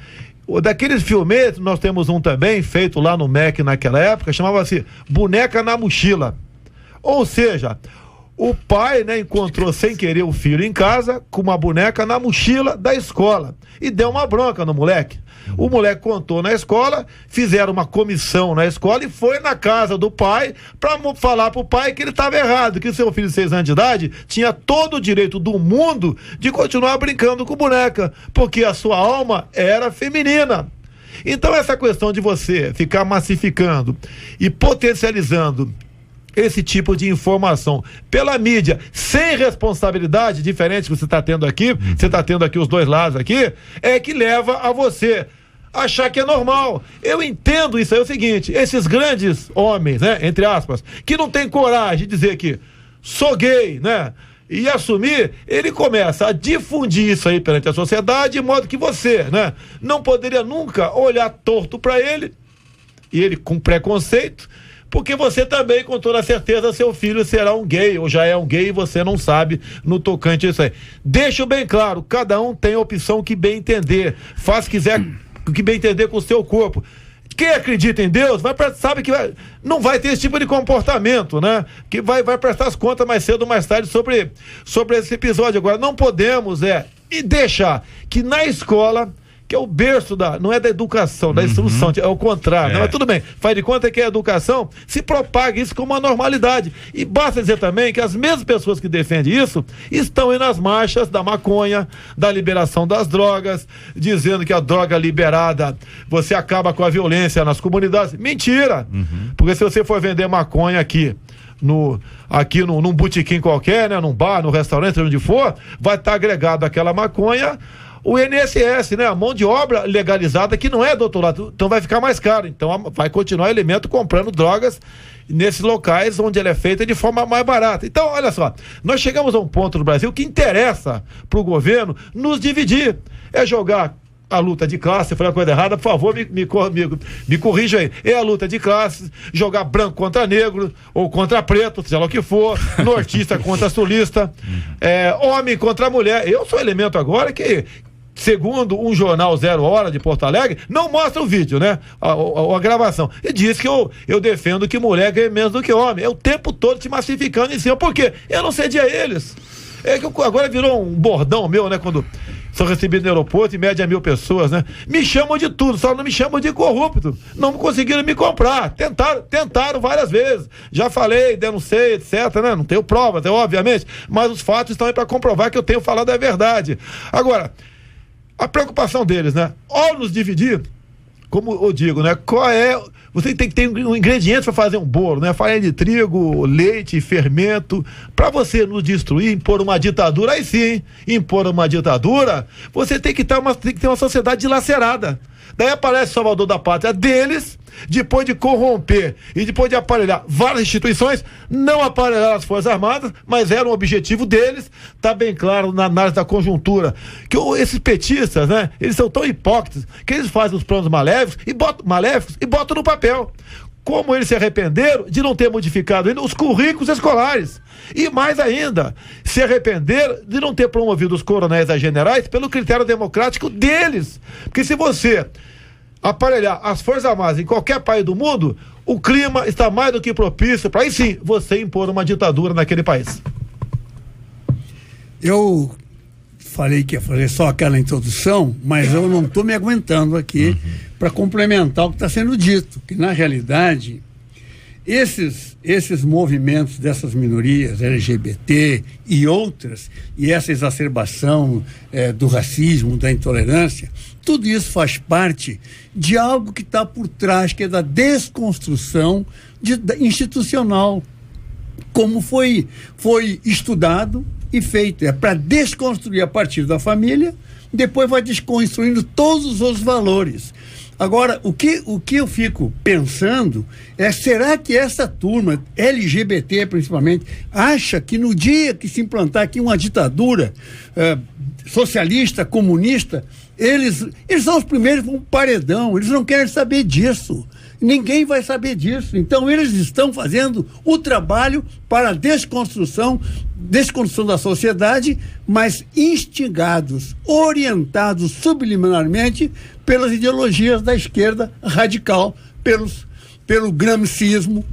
Daqueles filmetos, nós temos um também, feito lá no MEC naquela época, chamava-se Boneca na Mochila. Ou seja, o pai, né, encontrou sem querer o filho em casa com uma boneca na mochila da escola e deu uma bronca no moleque. O moleque contou na escola, fizeram uma comissão na escola e foi na casa do pai para falar pro pai que ele estava errado, que seu filho de 6 anos de idade tinha todo o direito do mundo de continuar brincando com boneca, porque a sua alma era feminina. Então essa questão de você ficar massificando e potencializando esse tipo de informação pela mídia, sem responsabilidade, diferente que você está tendo aqui, você está tendo aqui os dois lados aqui, é que leva a você achar que é normal. Eu entendo isso aí, é o seguinte: esses grandes homens, né, entre aspas, que não tem coragem de dizer que sou gay, né, e assumir, ele começa a difundir isso aí perante a sociedade, de modo que você, né, não poderia nunca olhar torto para ele, e ele com preconceito, porque você também, com toda certeza, seu filho será um gay, ou já é um gay, e você não sabe no tocante a isso aí. Deixo bem claro, cada um tem a opção que bem entender, faz quiser que bem entender com o seu corpo. Quem acredita em Deus sabe que não vai ter esse tipo de comportamento, né? Que vai prestar as contas mais cedo ou mais tarde sobre esse episódio. Agora, não podemos e deixar que na escola que é o berço não é da educação, da instrução, é o contrário. Não, mas tudo bem, faz de conta que a educação se propaga isso como uma normalidade. E basta dizer também que as mesmas pessoas que defendem isso estão aí nas marchas da maconha, da liberação das drogas, dizendo que a droga liberada, você acaba com a violência nas comunidades. Mentira! Porque se você for vender maconha aqui num botequim qualquer, né, num bar, num restaurante, onde for, vai estar agregado àquela maconha o INSS, né? A mão de obra legalizada que não é doutorado, então vai ficar mais caro. Então vai continuar o elemento comprando drogas nesses locais onde ela é feita de forma mais barata. Então, olha só, nós chegamos a um ponto no Brasil que interessa para o governo nos dividir. É jogar a luta de classe. Eu falei uma coisa errada, por favor, me corrija aí. É a luta de classes, jogar branco contra negro, ou contra preto, seja lá o que for, nortista contra sulista, homem contra mulher. Eu sou elemento agora que, segundo um jornal 0 Hora de Porto Alegre, não mostra o vídeo, né? A gravação. E diz que eu defendo que mulher ganhe menos do que homem. É o tempo todo te massificando em cima. Por quê? Eu não cedia a eles. É que agora virou um bordão meu, né? Quando sou recebido no aeroporto, em média 1.000 pessoas, né? Me chamam de tudo, só não me chamam de corrupto. Não conseguiram me comprar. Tentaram várias vezes. Já falei, denunciei, etc, né? Não tenho provas, obviamente, mas os fatos estão aí para comprovar que eu tenho falado a verdade. Agora, a preocupação deles, né? Ao nos dividir, como eu digo, né? Você tem que ter um ingrediente para fazer um bolo, né? Farinha de trigo, leite, fermento, para você nos destruir, impor uma ditadura. Aí sim, hein? Impor uma ditadura, você tem que ter uma sociedade dilacerada. Daí aparece o salvador da pátria deles, depois de corromper e depois de aparelhar várias instituições, não aparelhar as Forças Armadas, mas era um objetivo deles. Tá bem claro na análise da conjuntura que esses petistas, né, eles são tão hipócritas que eles fazem os planos maléficos e botam no papel. Como eles se arrependeram de não ter modificado ainda os currículos escolares. E mais ainda, se arrependeram de não ter promovido os coronéis a generais pelo critério democrático deles. Porque se você aparelhar as Forças Armadas em qualquer país do mundo, o clima está mais do que propício para aí sim você impor uma ditadura naquele país. Eu falei que ia fazer só aquela introdução, mas eu não estou me aguentando aqui para complementar o que está sendo dito, que na realidade esses movimentos dessas minorias LGBT e outras, e essa exacerbação do racismo, da intolerância, tudo isso faz parte de algo que está por trás, que é da desconstrução institucional, como foi estudado e feito. É para desconstruir a partir da família, depois vai desconstruindo todos os outros valores. Agora, o que eu fico pensando é, será que essa turma, LGBT principalmente, acha que no dia que se implantar aqui uma ditadura socialista, comunista, eles são os primeiros com um paredão, eles não querem saber disso. Ninguém vai saber disso. Então eles estão fazendo o trabalho para a desconstrução da sociedade, mas instigados, orientados subliminarmente pelas ideologias da esquerda radical, pelo gramscismo,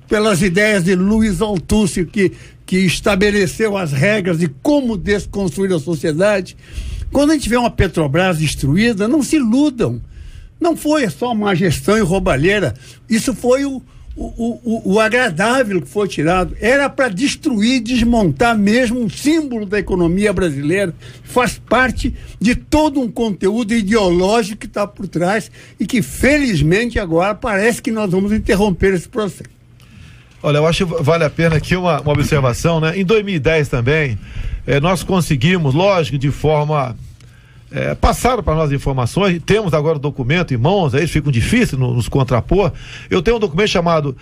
pelas ideias de Luiz Althusser, que estabeleceu as regras de como desconstruir a sociedade. Quando a gente vê uma Petrobras destruída, não se iludam. Não foi só má gestão e roubalheira. Isso foi o agradável que foi tirado. Era para destruir, desmontar mesmo um símbolo da economia brasileira. Faz parte de todo um conteúdo ideológico que está por trás e que, felizmente, agora parece que nós vamos interromper esse processo. Olha, eu acho que vale a pena aqui uma observação, né? Em 2010 também, nós conseguimos, lógico, de forma... passaram para nós informações, temos agora o documento em mãos, aí ficam difíceis nos contrapor. Eu tenho um documento chamado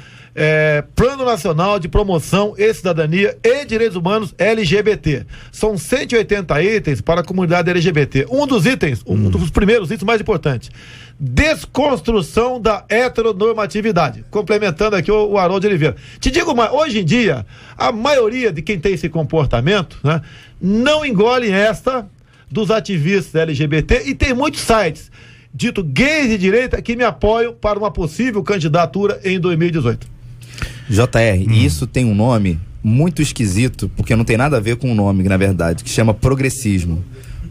Plano Nacional de Promoção e Cidadania e Direitos Humanos LGBT. São 180 itens para a comunidade LGBT. Um dos itens, um dos primeiros itens mais importantes, desconstrução da heteronormatividade. Complementando aqui o Haroldo Oliveira. Te digo mais, hoje em dia, a maioria de quem tem esse comportamento, né, não engole esta dos ativistas LGBT, e tem muitos sites dito gays de direita que me apoiam para uma possível candidatura em 2018. JR, isso tem um nome muito esquisito, porque não tem nada a ver com o nome, na verdade, que chama progressismo.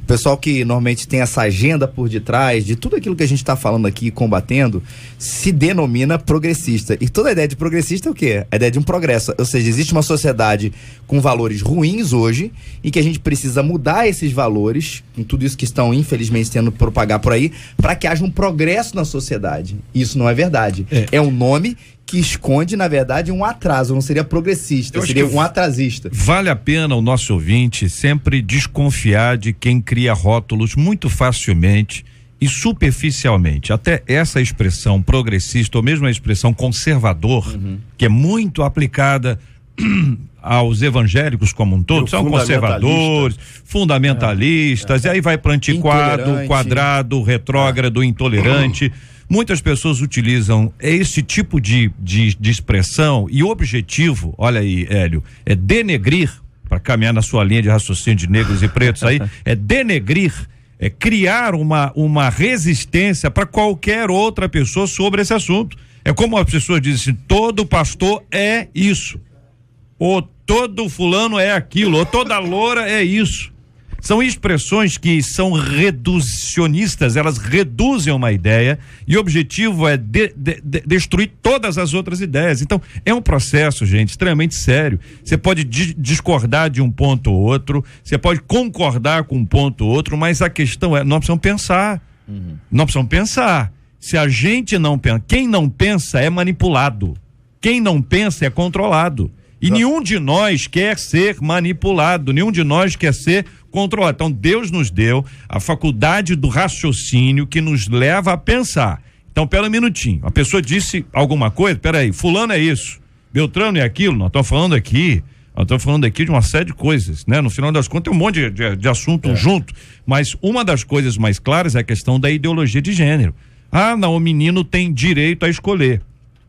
O pessoal que normalmente tem essa agenda por detrás de tudo aquilo que a gente está falando aqui, combatendo, se denomina progressista. E toda a ideia de progressista é o quê? A ideia de um progresso. Ou seja, existe uma sociedade com valores ruins hoje, e que a gente precisa mudar esses valores, com tudo isso que estão, infelizmente, sendo propagado por aí, para que haja um progresso na sociedade. Isso não é verdade. É um nome que esconde, na verdade, um atraso. Não seria progressista, seria um atrasista. Vale a pena o nosso ouvinte sempre desconfiar de quem cria rótulos muito facilmente e superficialmente. Até essa expressão progressista, ou mesmo a expressão conservador, que é muito aplicada aos evangélicos como um todo, são conservadores, fundamentalistas, e aí vai para antiquado, quadrado, retrógrado, intolerante. Muitas pessoas utilizam esse tipo de expressão, e o objetivo, olha aí, Hélio, é denegrir, para caminhar na sua linha de raciocínio de negros e pretos aí, é denegrir, é criar uma resistência para qualquer outra pessoa sobre esse assunto. É como as pessoas dizem assim: todo pastor é isso, ou todo fulano é aquilo, ou toda loura é isso. São expressões que são reducionistas, elas reduzem uma ideia, e o objetivo é destruir todas as outras ideias. Então, é um processo, gente, extremamente sério. Você pode discordar de um ponto ou outro, você pode concordar com um ponto ou outro, mas a questão é, nós precisamos pensar. Nós precisamos pensar. Se a gente não pensa, quem não pensa é manipulado. Quem não pensa é controlado. E nenhum de nós quer ser manipulado, nenhum de nós quer ser controlado. Então Deus nos deu a faculdade do raciocínio que nos leva a pensar. Então, pera um minutinho, a pessoa disse alguma coisa, peraí, fulano é isso, Beltrano é aquilo, nós estamos falando aqui de uma série de coisas, né? No final das contas tem um monte de assunto junto, mas uma das coisas mais claras é a questão da ideologia de gênero. Ah, não, o menino tem direito a escolher.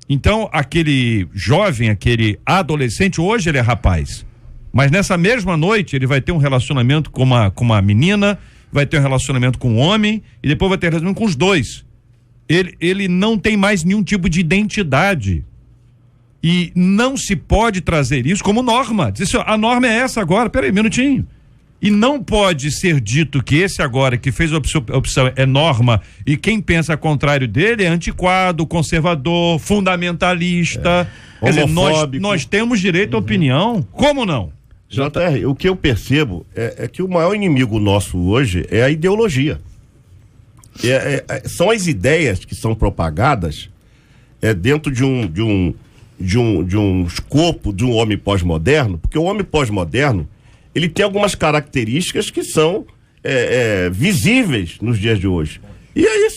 Então, aquele jovem, aquele adolescente, hoje ele é rapaz, mas nessa mesma noite ele vai ter um relacionamento com uma menina, vai ter um relacionamento com um homem, e depois vai ter um relacionamento com os dois. Ele não tem mais nenhum tipo de identidade, e não se pode trazer isso como norma. Diz assim, a norma é essa agora, peraí, um minutinho. E não pode ser dito que esse agora que fez a opção é norma, e quem pensa ao contrário dele é antiquado, conservador, fundamentalista. Quer dizer, nós temos direito à opinião. Como não? JR, o que eu percebo é que o maior inimigo nosso hoje é a ideologia. São as ideias que são propagadas dentro de um escopo de um homem pós-moderno, porque o homem pós-moderno ele tem algumas características que são visíveis nos dias de hoje. E é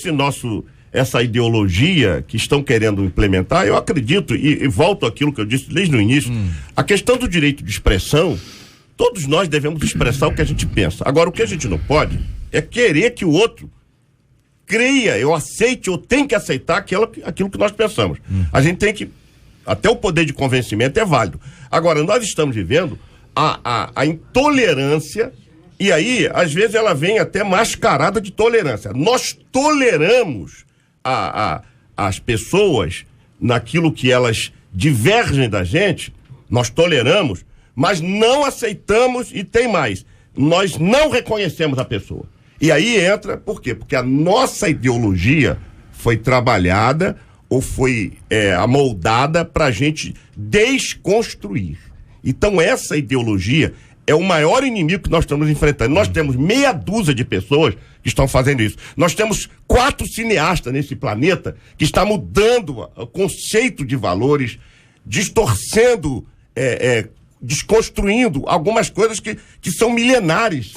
essa ideologia que estão querendo implementar, eu acredito, e volto àquilo que eu disse desde o início, a questão do direito de expressão, todos nós devemos expressar o que a gente pensa. Agora, o que a gente não pode é querer que o outro creia, eu aceite, ou tem que aceitar aquilo que nós pensamos. A gente tem que, até o poder de convencimento é válido. Agora, nós estamos vivendo a intolerância, e aí, às vezes, ela vem até mascarada de tolerância. Nós toleramos as pessoas naquilo que elas divergem da gente, nós toleramos, mas não aceitamos, e tem mais, nós não reconhecemos a pessoa. E aí entra, por quê? Porque a nossa ideologia foi trabalhada ou foi amoldada para a gente desconstruir. Então essa ideologia é o maior inimigo que nós estamos enfrentando. Nós temos meia dúzia de pessoas que estão fazendo isso. Nós temos 4 cineastas nesse planeta que estão mudando o conceito de valores, distorcendo, desconstruindo algumas coisas que são milenares,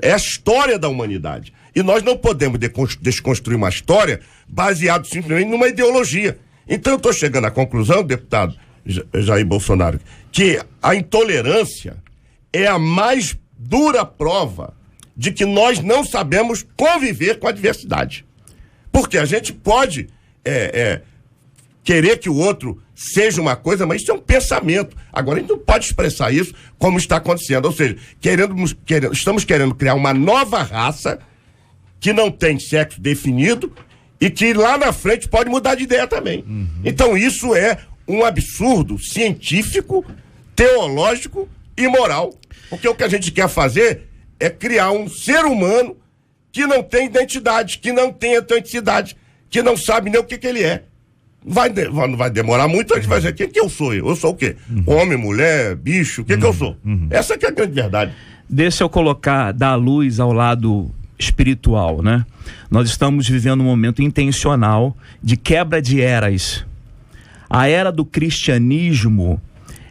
é a história da humanidade. E nós não podemos desconstruir uma história baseada simplesmente numa ideologia. Então eu estou chegando à conclusão, deputado Jair Bolsonaro, que a intolerância é a mais dura prova de que nós não sabemos conviver com a diversidade. Porque a gente pode querer que o outro seja uma coisa, mas isso é um pensamento. Agora, a gente não pode expressar isso como está acontecendo. Ou seja, estamos querendo criar uma nova raça que não tem sexo definido e que lá na frente pode mudar de ideia também. Então, isso é um absurdo científico, teológico e moral. Porque o que a gente quer fazer é criar um ser humano que não tem identidade, que não tem autenticidade, que não sabe nem o que ele é. Não vai demorar muito, a gente vai dizer, quem que eu sou? Eu sou o quê? Homem, mulher, bicho, o que que eu sou? Essa que é a grande verdade. Deixa eu dar luz ao lado espiritual, né? Nós estamos vivendo um momento intencional de quebra de eras. A era do cristianismo,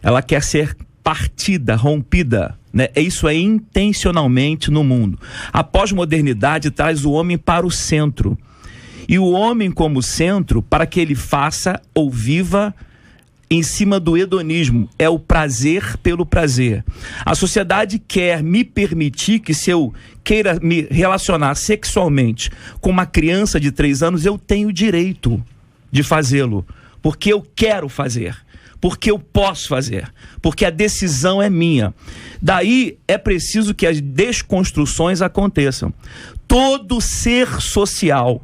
ela quer ser partida, rompida, né? Isso é intencionalmente no mundo. A pós-modernidade traz o homem para o centro. E o homem como centro, para que ele faça ou viva em cima do hedonismo, é o prazer pelo prazer. A sociedade quer me permitir que, se eu queira me relacionar sexualmente com uma criança de 3 anos, eu tenho direito de fazê-lo, porque eu quero fazer, porque eu posso fazer, porque a decisão é minha. Daí é preciso que as desconstruções aconteçam. Todo ser social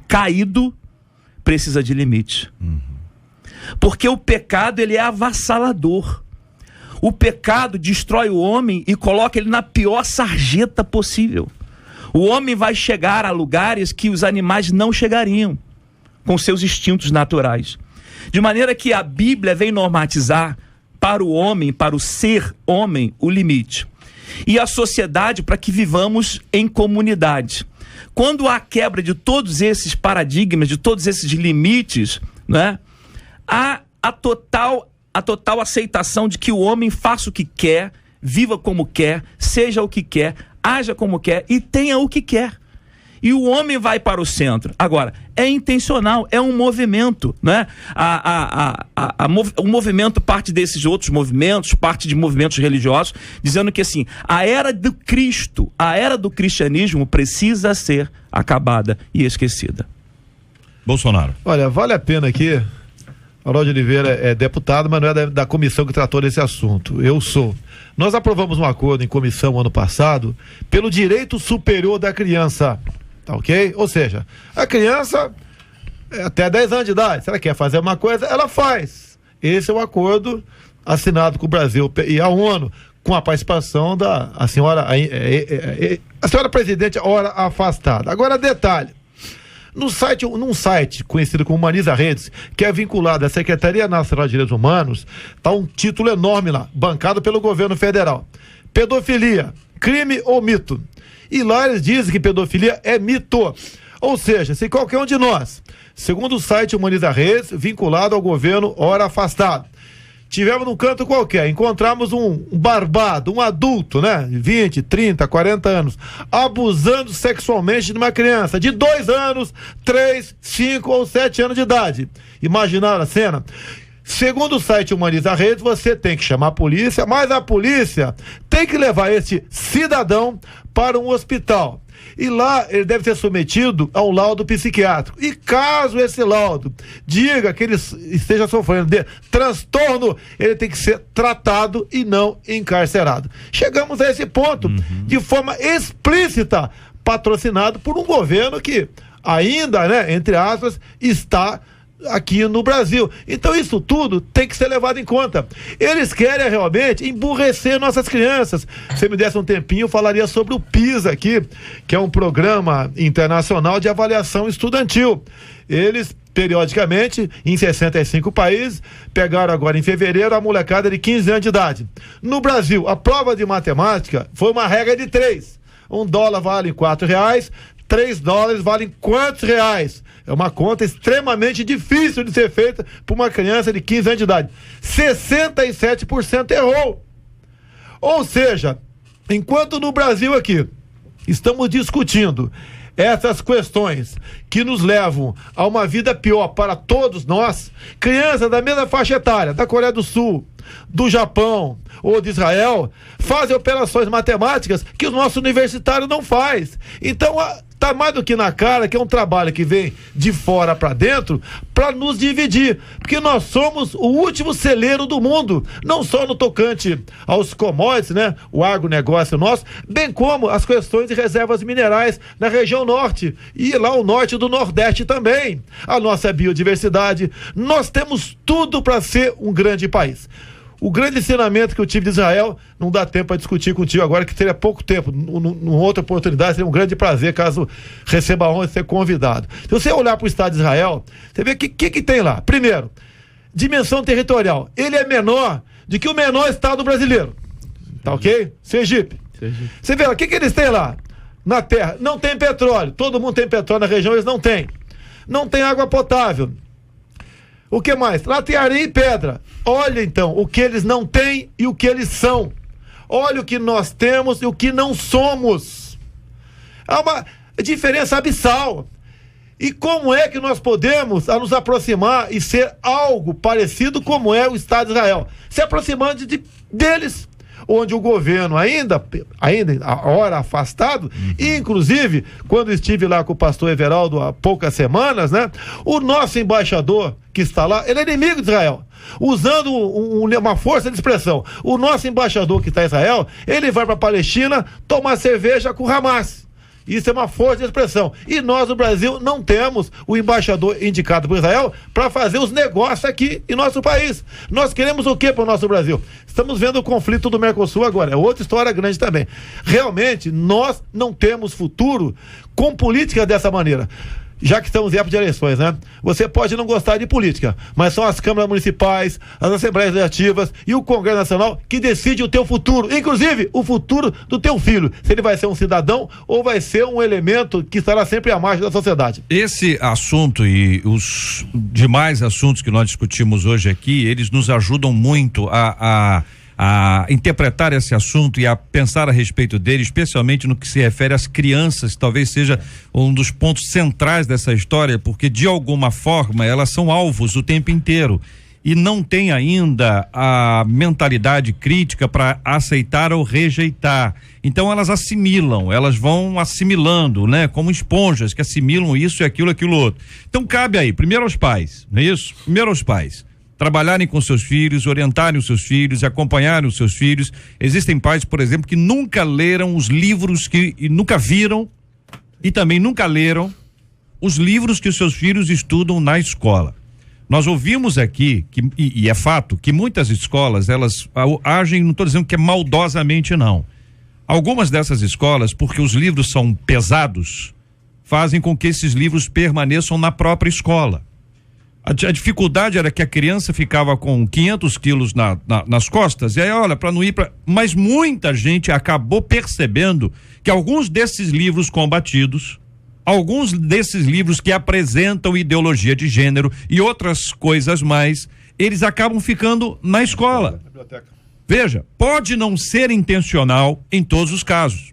caído precisa de limite. Porque o pecado, ele é avassalador. O pecado destrói o homem e coloca ele na pior sarjeta possível. O homem vai chegar a lugares que os animais não chegariam, com seus instintos naturais. De maneira que a Bíblia vem normatizar para o homem, para o ser homem, o limite. E a sociedade para que vivamos em comunidade. Quando há quebra de todos esses paradigmas, de todos esses limites, né, há a total aceitação de que o homem faça o que quer, viva como quer, seja o que quer, haja como quer e tenha o que quer. E o homem vai para o centro. Agora, é intencional, é um movimento, né? O movimento parte desses outros movimentos, parte de movimentos religiosos, dizendo que assim, a era do Cristo, a era do cristianismo precisa ser acabada e esquecida. Bolsonaro. Olha, vale a pena aqui, Harold Oliveira é deputado, mas não é da comissão que tratou desse assunto. Eu sou. Nós aprovamos um acordo em comissão ano passado pelo direito superior da criança. Tá ok? Ou seja, a criança até 10 anos de idade, se ela quer fazer uma coisa, ela faz. Esse é o acordo assinado com o Brasil e a ONU, com a participação da senhora presidente, ora afastada. Agora, detalhe. Num site conhecido como Humaniza Redes, que é vinculado à Secretaria Nacional de Direitos Humanos, está um título enorme lá, bancado pelo governo federal. Pedofilia, crime ou mito? E lá eles dizem que pedofilia é mito. Ou seja, se qualquer um de nós, segundo o site Humaniza Redes, vinculado ao governo, ora afastado, tivemos num canto qualquer, encontramos um barbado, um adulto, né? 20, 30, 40 anos, abusando sexualmente de uma criança de 2 anos, 3, 5 ou 7 anos de idade. Imaginaram a cena? Segundo o site Humaniza Redes, você tem que chamar a polícia, mas a polícia tem que levar esse cidadão para um hospital. E lá ele deve ser submetido a um laudo psiquiátrico. E caso esse laudo diga que ele esteja sofrendo de transtorno, ele tem que ser tratado e não encarcerado. Chegamos a esse ponto de forma explícita, patrocinado por um governo que ainda, né, entre aspas, está aqui no Brasil. Então isso tudo tem que ser levado em conta. Eles querem realmente emburrecer nossas crianças. Se me desse um tempinho, eu falaria sobre o PISA aqui, que é um programa internacional de avaliação estudantil. Eles, periodicamente, em 65 países, pegaram agora em fevereiro a molecada de 15 anos de idade. No Brasil, a prova de matemática foi uma regra de 3. $1 vale R$4, $3 valem quantos reais? É uma conta extremamente difícil de ser feita por uma criança de 15 anos de idade. 67% errou. Ou seja, enquanto no Brasil aqui estamos discutindo essas questões que nos levam a uma vida pior para todos nós, crianças da mesma faixa etária, da Coreia do Sul, do Japão ou de Israel, fazem operações matemáticas que o nosso universitário não faz. Então, tá mais do que na cara que é um trabalho que vem de fora para dentro para nos dividir, porque nós somos o último celeiro do mundo, não só no tocante aos commodities, né, o agronegócio nosso, bem como as questões de reservas minerais na região norte e lá o norte do nordeste também, a nossa biodiversidade. Nós temos tudo para ser um grande país. O grande ensinamento que eu tive de Israel, não dá tempo para discutir contigo agora, que seria pouco tempo. Numa outra oportunidade, seria um grande prazer, caso receba a honra de ser convidado. Se você olhar para o Estado de Israel, você vê o que tem lá. Primeiro, dimensão territorial. Ele é menor do que o menor Estado brasileiro. Tá ok? Sergipe. Você vê, o que eles têm lá? Na terra. Não tem petróleo. Todo mundo tem petróleo na região, eles não têm. Não tem água potável. O que mais? Lá tem areia e pedra. Olha então o que eles não têm e o que eles são. Olha o que nós temos e o que não somos. Há uma diferença abissal. E como é que nós podemos nos aproximar e ser algo parecido como é o Estado de Israel? Se aproximando deles, onde o governo ainda a hora afastado, inclusive quando estive lá com o pastor Everaldo há poucas semanas, né? O nosso embaixador que está lá, ele é inimigo de Israel, usando uma força de expressão. O nosso embaixador que está em Israel, ele vai para a Palestina tomar cerveja com o Hamas. Isso é uma força de expressão. E nós, no Brasil, não temos o embaixador indicado por Israel para fazer os negócios aqui em nosso país. Nós queremos o que para o nosso Brasil? Estamos vendo o conflito do Mercosul agora. É outra história grande também. Realmente, nós não temos futuro com política dessa maneira. Já que estamos em época de eleições, né? Você pode não gostar de política, mas são as câmaras municipais, as assembleias legislativas e o Congresso Nacional que decide o teu futuro, inclusive o futuro do teu filho, se ele vai ser um cidadão ou vai ser um elemento que estará sempre à margem da sociedade. Esse assunto e os demais assuntos que nós discutimos hoje aqui, eles nos ajudam muito a interpretar esse assunto e a pensar a respeito dele, especialmente no que se refere às crianças, talvez seja um dos pontos centrais dessa história, porque de alguma forma elas são alvos o tempo inteiro e não tem ainda a mentalidade crítica para aceitar ou rejeitar. Então elas assimilam, elas vão assimilando, né? Como esponjas que assimilam isso e aquilo outro. Então cabe aí, primeiro aos pais, não é isso? Primeiro aos pais. Trabalharem com seus filhos, orientarem os seus filhos, acompanharem os seus filhos. Existem pais, por exemplo, que nunca leram os livros e nunca viram e também nunca leram os livros que os seus filhos estudam na escola. Nós ouvimos aqui, e é fato, que muitas escolas, elas agem, não estou dizendo que é maldosamente, não. Algumas dessas escolas, porque os livros são pesados, fazem com que esses livros permaneçam na própria escola. A dificuldade era que a criança ficava com 500 quilos nas costas, e aí, olha, para não ir para. Mas muita gente acabou percebendo que alguns desses livros combatidos, alguns desses livros que apresentam ideologia de gênero e outras coisas mais, eles acabam ficando na escola. Veja, pode não ser intencional em todos os casos,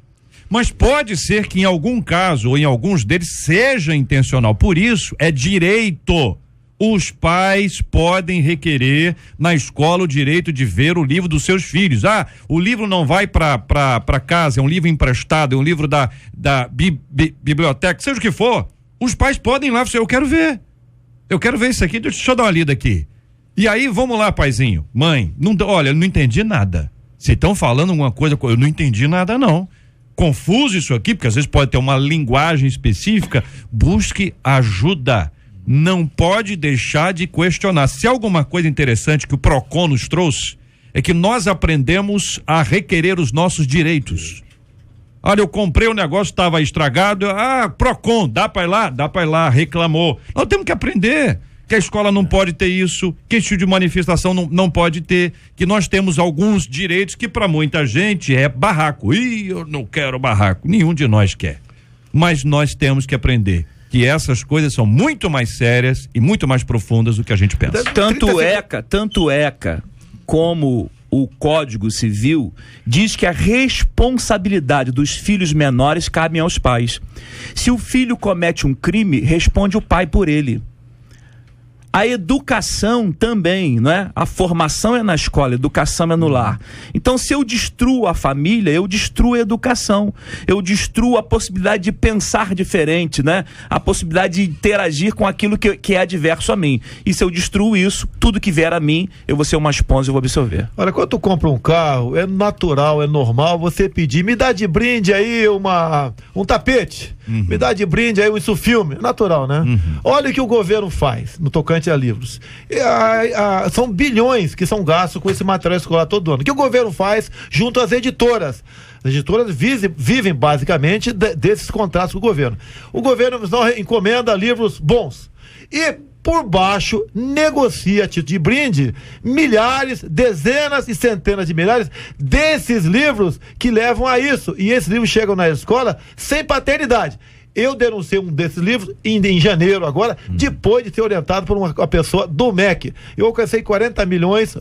mas pode ser que em algum caso, ou em alguns deles, seja intencional. Por isso, é direito. Os pais podem requerer na escola o direito de ver o livro dos seus filhos. O livro não vai para casa, é um livro emprestado, é um livro da biblioteca, seja o que for. Os pais podem ir lá, eu quero ver isso aqui, deixa eu dar uma lida aqui. E aí, vamos lá, paizinho, mãe, olha, eu não entendi nada. Se estão falando alguma coisa, eu não entendi nada, não. Confuso isso aqui, porque às vezes pode ter uma linguagem específica. Busque ajuda. Não pode deixar de questionar. Se alguma coisa interessante que o Procon nos trouxe, é que nós aprendemos a requerer os nossos direitos. Olha, eu comprei um negócio, estava estragado, Procon, dá para ir lá, reclamou. Nós temos que aprender que a escola não pode ter isso, que esse tipo de manifestação não pode ter, que nós temos alguns direitos que para muita gente é barraco. Eu não quero barraco, nenhum de nós quer. Mas nós temos que aprender que essas coisas são muito mais sérias e muito mais profundas do que a gente pensa. Tanto ECA como o Código Civil diz que a responsabilidade dos filhos menores cabe aos pais. Se o filho comete um crime, responde o pai por ele. A educação também, não é? A formação é na escola, a educação é no lar. Então, se eu destruo a família, eu destruo a educação. Eu destruo a possibilidade de pensar diferente, né? A possibilidade de interagir com aquilo que é adverso a mim. E se eu destruo isso, tudo que vier a mim, eu vou ser uma esponja e vou absorver. Olha, quando tu compra um carro, é natural, é normal você pedir, me dá de brinde aí um tapete. Me dá de brinde aí isso filme, natural, né? Olha o que o governo faz no tocante a livros. São bilhões que são gastos com esse material escolar todo ano. O que o governo faz junto às editoras? As editoras vivem basicamente desses contratos com o governo. O governo encomenda livros bons e por baixo negocia a título de brinde milhares, dezenas e centenas de milhares desses livros que levam a isso. E esses livros chegam na escola sem paternidade. Eu denunciei um desses livros em janeiro agora, depois de ser orientado por uma pessoa do MEC. Eu alcancei 40 milhões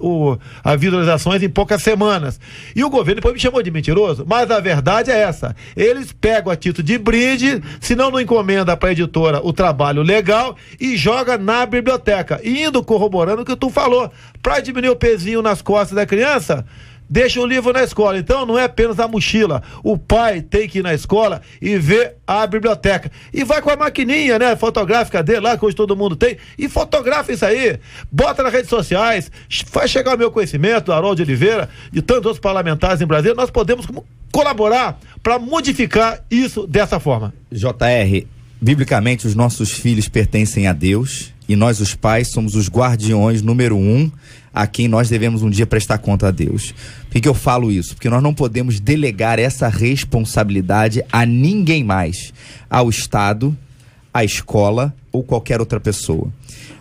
a visualizações em poucas semanas. E o governo depois me chamou de mentiroso, mas a verdade é essa. Eles pegam a título de brinde, senão não encomenda para a editora o trabalho legal e joga na biblioteca, indo corroborando o que tu falou. Para diminuir o pezinho nas costas da criança, deixa o livro na escola. Então não é apenas a mochila. O pai tem que ir na escola e ver a biblioteca. E vai com a maquininha, né, fotográfica dele lá, que hoje todo mundo tem, e fotografa isso aí. Bota nas redes sociais. Faz chegar ao meu conhecimento, do Haroldo de Oliveira, de tantos outros parlamentares em Brasília. Nós podemos colaborar para modificar isso dessa forma. JR, biblicamente os nossos filhos pertencem a Deus e nós, os pais, somos os guardiões número 1 a quem nós devemos um dia prestar conta a Deus. Por que eu falo isso? Porque nós não podemos delegar essa responsabilidade a ninguém mais, ao Estado, à escola ou qualquer outra pessoa.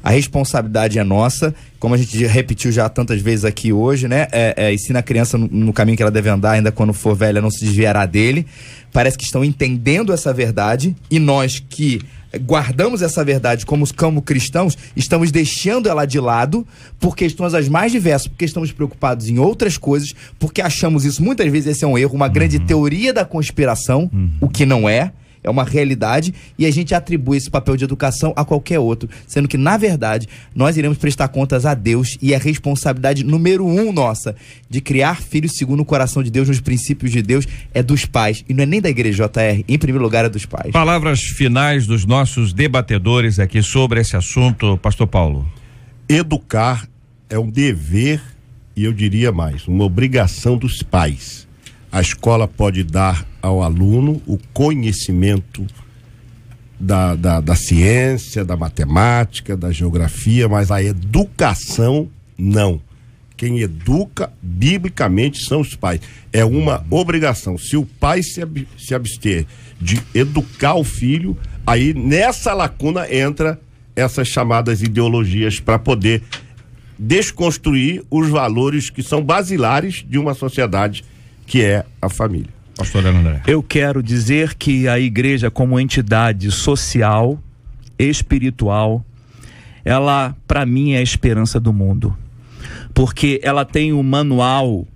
A responsabilidade é nossa, como a gente repetiu já tantas vezes aqui hoje, né? Ensina a criança no caminho que ela deve andar, ainda quando for velha não se desviará dele. Parece que estão entendendo essa verdade e nós que guardamos essa verdade como cristãos, estamos deixando ela de lado por questões as mais diversas, porque estamos preocupados em outras coisas, porque achamos isso, muitas vezes esse é um erro, uma grande teoria da conspiração, o que não é uma realidade, e a gente atribui esse papel de educação a qualquer outro, sendo que, na verdade, nós iremos prestar contas a Deus, e a responsabilidade número 1 nossa, de criar filhos segundo o coração de Deus, nos princípios de Deus, é dos pais, e não é nem da igreja, JR, em primeiro lugar é dos pais. Palavras finais dos nossos debatedores aqui sobre esse assunto, pastor Paulo. Educar é um dever, e eu diria mais, uma obrigação dos pais. A escola pode dar ao aluno o conhecimento da ciência, da matemática, da geografia, mas a educação não. Quem educa biblicamente são os pais. É uma obrigação. Se o pai se abster de educar o filho, aí nessa lacuna entra essas chamadas ideologias para poder desconstruir os valores que são basilares de uma sociedade, que é a família. Pastor André. Eu quero dizer que a igreja, como entidade social, espiritual, ela, para mim, é a esperança do mundo. Porque ela tem um manual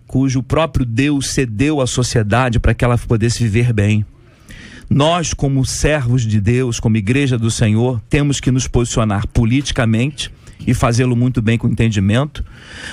cujo próprio Deus cedeu à sociedade para que ela pudesse viver bem. Nós, como servos de Deus, como igreja do Senhor, temos que nos posicionar politicamente e fazê-lo muito bem com entendimento,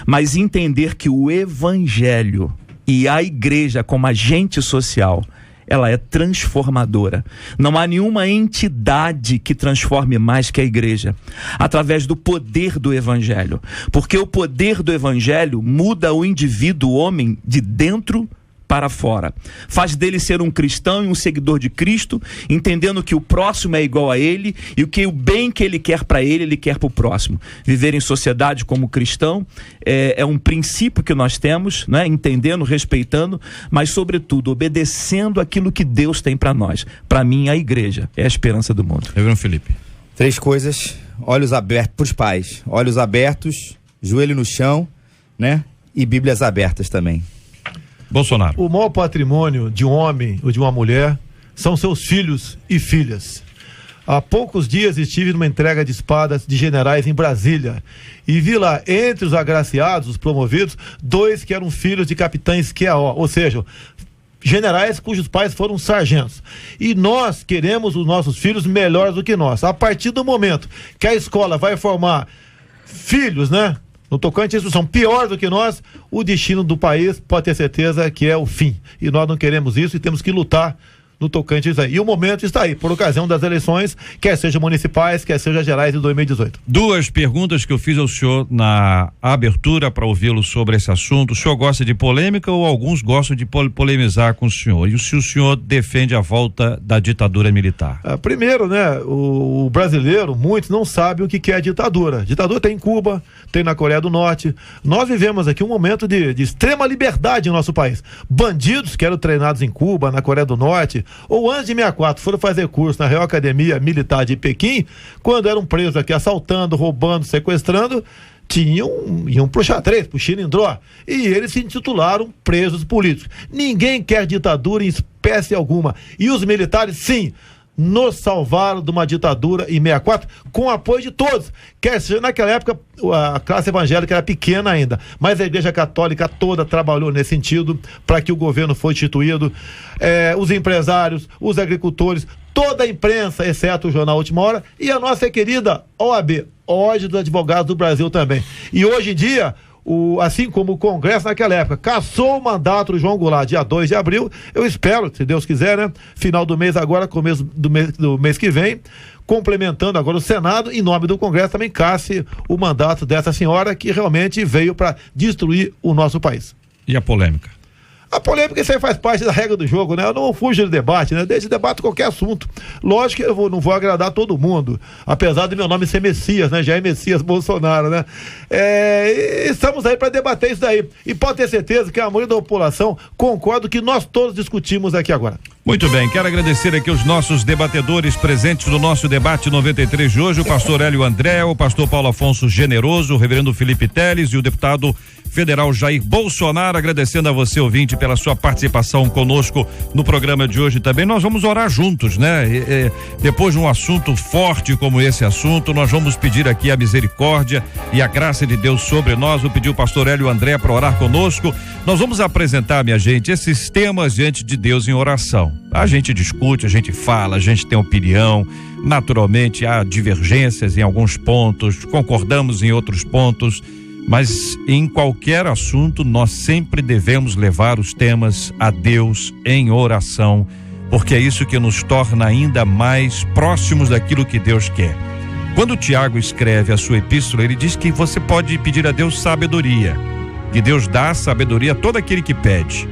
mas entender que o evangelho e a igreja como agente social, ela é transformadora. Não há nenhuma entidade que transforme mais que a igreja, através do poder do evangelho, porque o poder do evangelho muda o indivíduo, o homem, de dentro para fora, faz dele ser um cristão e um seguidor de Cristo, entendendo que o próximo é igual a ele e que o bem que ele quer para ele quer para o próximo. Viver em sociedade como cristão é um princípio que nós temos, né? Entendendo, respeitando, mas sobretudo obedecendo aquilo que Deus tem para nós. Para mim, a igreja é a esperança do mundo. Reverendo Felipe. 3 coisas: olhos abertos para os pais, olhos abertos, joelho no chão, né? E Bíblias abertas também. Bolsonaro. O maior patrimônio de um homem ou de uma mulher são seus filhos e filhas. Há poucos dias estive numa entrega de espadas de generais em Brasília e vi lá, entre os agraciados, os promovidos, 2 que eram filhos de capitães QAO, ou seja, generais cujos pais foram sargentos. E nós queremos os nossos filhos melhores do que nós. A partir do momento que a escola vai formar filhos, né, no tocante à instrução, pior do que nós, o destino do país pode ter certeza que é o fim. E nós não queremos isso e temos que lutar no tocante a isso aí. E o momento está aí, por ocasião das eleições, quer seja municipais, quer seja gerais de 2018. Duas perguntas que eu fiz ao senhor na abertura para ouvi-lo sobre esse assunto. O senhor gosta de polêmica ou alguns gostam de polemizar com o senhor? E se o senhor defende a volta da ditadura militar? Primeiro, né, o brasileiro, muitos não sabem o que é ditadura. Ditadura tem em Cuba, tem na Coreia do Norte. Nós vivemos aqui um momento de extrema liberdade no nosso país. Bandidos que eram treinados em Cuba, na Coreia do Norte, ou antes de 64 foram fazer curso na Real Academia Militar de Pequim, quando eram presos aqui assaltando, roubando, sequestrando, iam pro xadrez, pro xilindró, e eles se intitularam presos políticos. Ninguém quer ditadura em espécie alguma. E os militares, sim, nos salvaram de uma ditadura em 64, com o apoio de todos. Quer seja, naquela época, a classe evangélica era pequena ainda, mas a Igreja Católica toda trabalhou nesse sentido para que o governo fosse instituído. Os empresários, os agricultores, toda a imprensa, exceto o jornal Última Hora, e a nossa querida OAB, Ordem dos Advogados do Brasil também. E hoje em dia, assim como o Congresso naquela época cassou o mandato do João Goulart dia 2 de abril, eu espero, se Deus quiser, né, final do mês agora, começo do mês que vem, complementando agora o Senado, em nome do Congresso, também casse o mandato dessa senhora que realmente veio para destruir o nosso país. E a polêmica? A polêmica, isso aí faz parte da regra do jogo, né? Eu não fujo do debate, né? Desde debate qualquer assunto. Lógico que eu não vou agradar todo mundo, apesar do meu nome ser Messias, né? Jair Messias Bolsonaro, né? Estamos aí para debater isso daí. E pode ter certeza que a maioria da população concorda que nós todos discutimos aqui agora. Muito bem, quero agradecer aqui os nossos debatedores presentes no nosso debate 93 de hoje, o pastor Hélio André, o pastor Paulo Afonso Generoso, o reverendo Felipe Teles e o deputado federal Jair Bolsonaro. Agradecendo a você, ouvinte, pela sua participação conosco no programa de hoje também. Nós vamos orar juntos, né? Depois de um assunto forte como esse assunto, nós vamos pedir aqui a misericórdia e a graça de Deus sobre nós. Vou pedir o pastor Hélio André para orar conosco. Nós vamos apresentar, minha gente, esses temas diante de Deus em oração. A gente discute, a gente fala, a gente tem opinião, naturalmente há divergências em alguns pontos, concordamos em outros pontos, mas em qualquer assunto nós sempre devemos levar os temas a Deus em oração, porque é isso que nos torna ainda mais próximos daquilo que Deus quer. Quando Tiago escreve a sua epístola, ele diz que você pode pedir a Deus sabedoria, que Deus dá sabedoria a todo aquele que pede.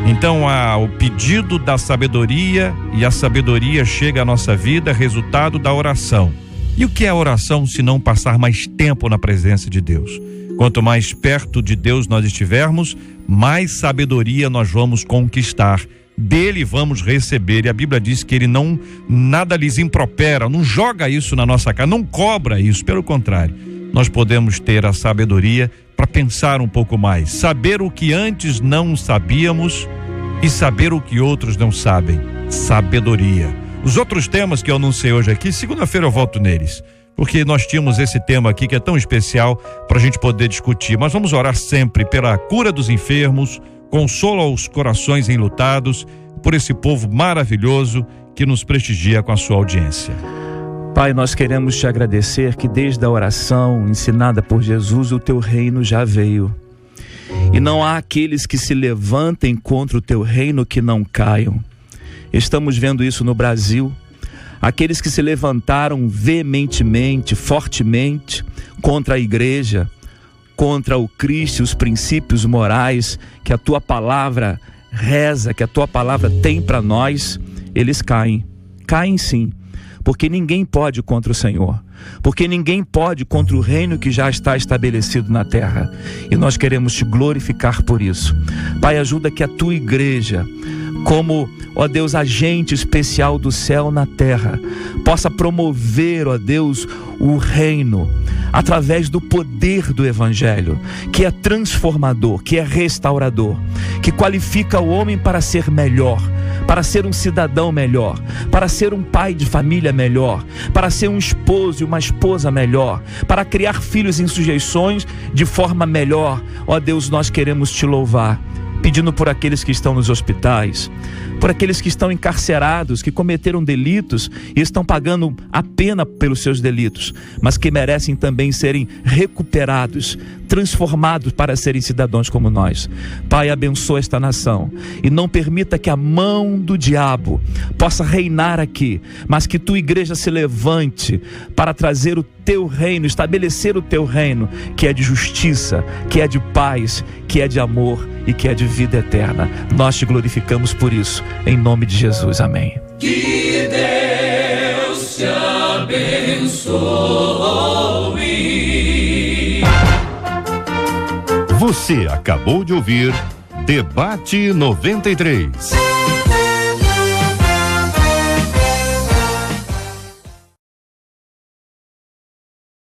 Então há o pedido da sabedoria, e a sabedoria chega à nossa vida, resultado da oração. E o que é a oração se não passar mais tempo na presença de Deus? Quanto mais perto de Deus nós estivermos, mais sabedoria nós vamos conquistar. Dele vamos receber, e a Bíblia diz que ele nada lhes impropera, não joga isso na nossa cara, não cobra isso, pelo contrário, nós podemos ter a sabedoria para pensar um pouco mais, saber o que antes não sabíamos e saber o que outros não sabem. Sabedoria. Os outros temas que eu anunciei hoje aqui, segunda-feira eu volto neles, porque nós tínhamos esse tema aqui que é tão especial para a gente poder discutir. Mas vamos orar sempre pela cura dos enfermos, consolo aos corações enlutados, por esse povo maravilhoso que nos prestigia com a sua audiência. Pai, nós queremos te agradecer que desde a oração ensinada por Jesus, o teu reino já veio. E não há aqueles que se levantem contra o teu reino que não caiam. Estamos vendo isso no Brasil. Aqueles que se levantaram veementemente, fortemente contra a igreja, contra o Cristo, os princípios morais que a tua palavra reza, que a tua palavra tem para nós, eles caem. Caem sim. Porque ninguém pode contra o Senhor, porque ninguém pode contra o reino que já está estabelecido na terra, e nós queremos te glorificar por isso. Pai, ajuda que a tua igreja, como, ó Deus, agente especial do céu na terra, possa promover, ó Deus, o reino, através do poder do evangelho, que é transformador, que é restaurador, que qualifica o homem para ser melhor, para ser um cidadão melhor, para ser um pai de família melhor, para ser um esposo e uma esposa melhor, para criar filhos em sujeições de forma melhor. Ó Deus, nós queremos te louvar, pedindo por aqueles que estão nos hospitais, por aqueles que estão encarcerados, que cometeram delitos e estão pagando a pena pelos seus delitos, mas que merecem também serem recuperados, transformados para serem cidadãos como nós. Pai, abençoa esta nação e não permita que a mão do diabo possa reinar aqui, mas que tua igreja se levante para trazer o teu reino, estabelecer o teu reino, que é de justiça, que é de paz, que é de amor e que é de vida eterna. Nós te glorificamos por isso, em nome de Jesus, amém. Que Deus te abençoe. Você acabou de ouvir Debate 93.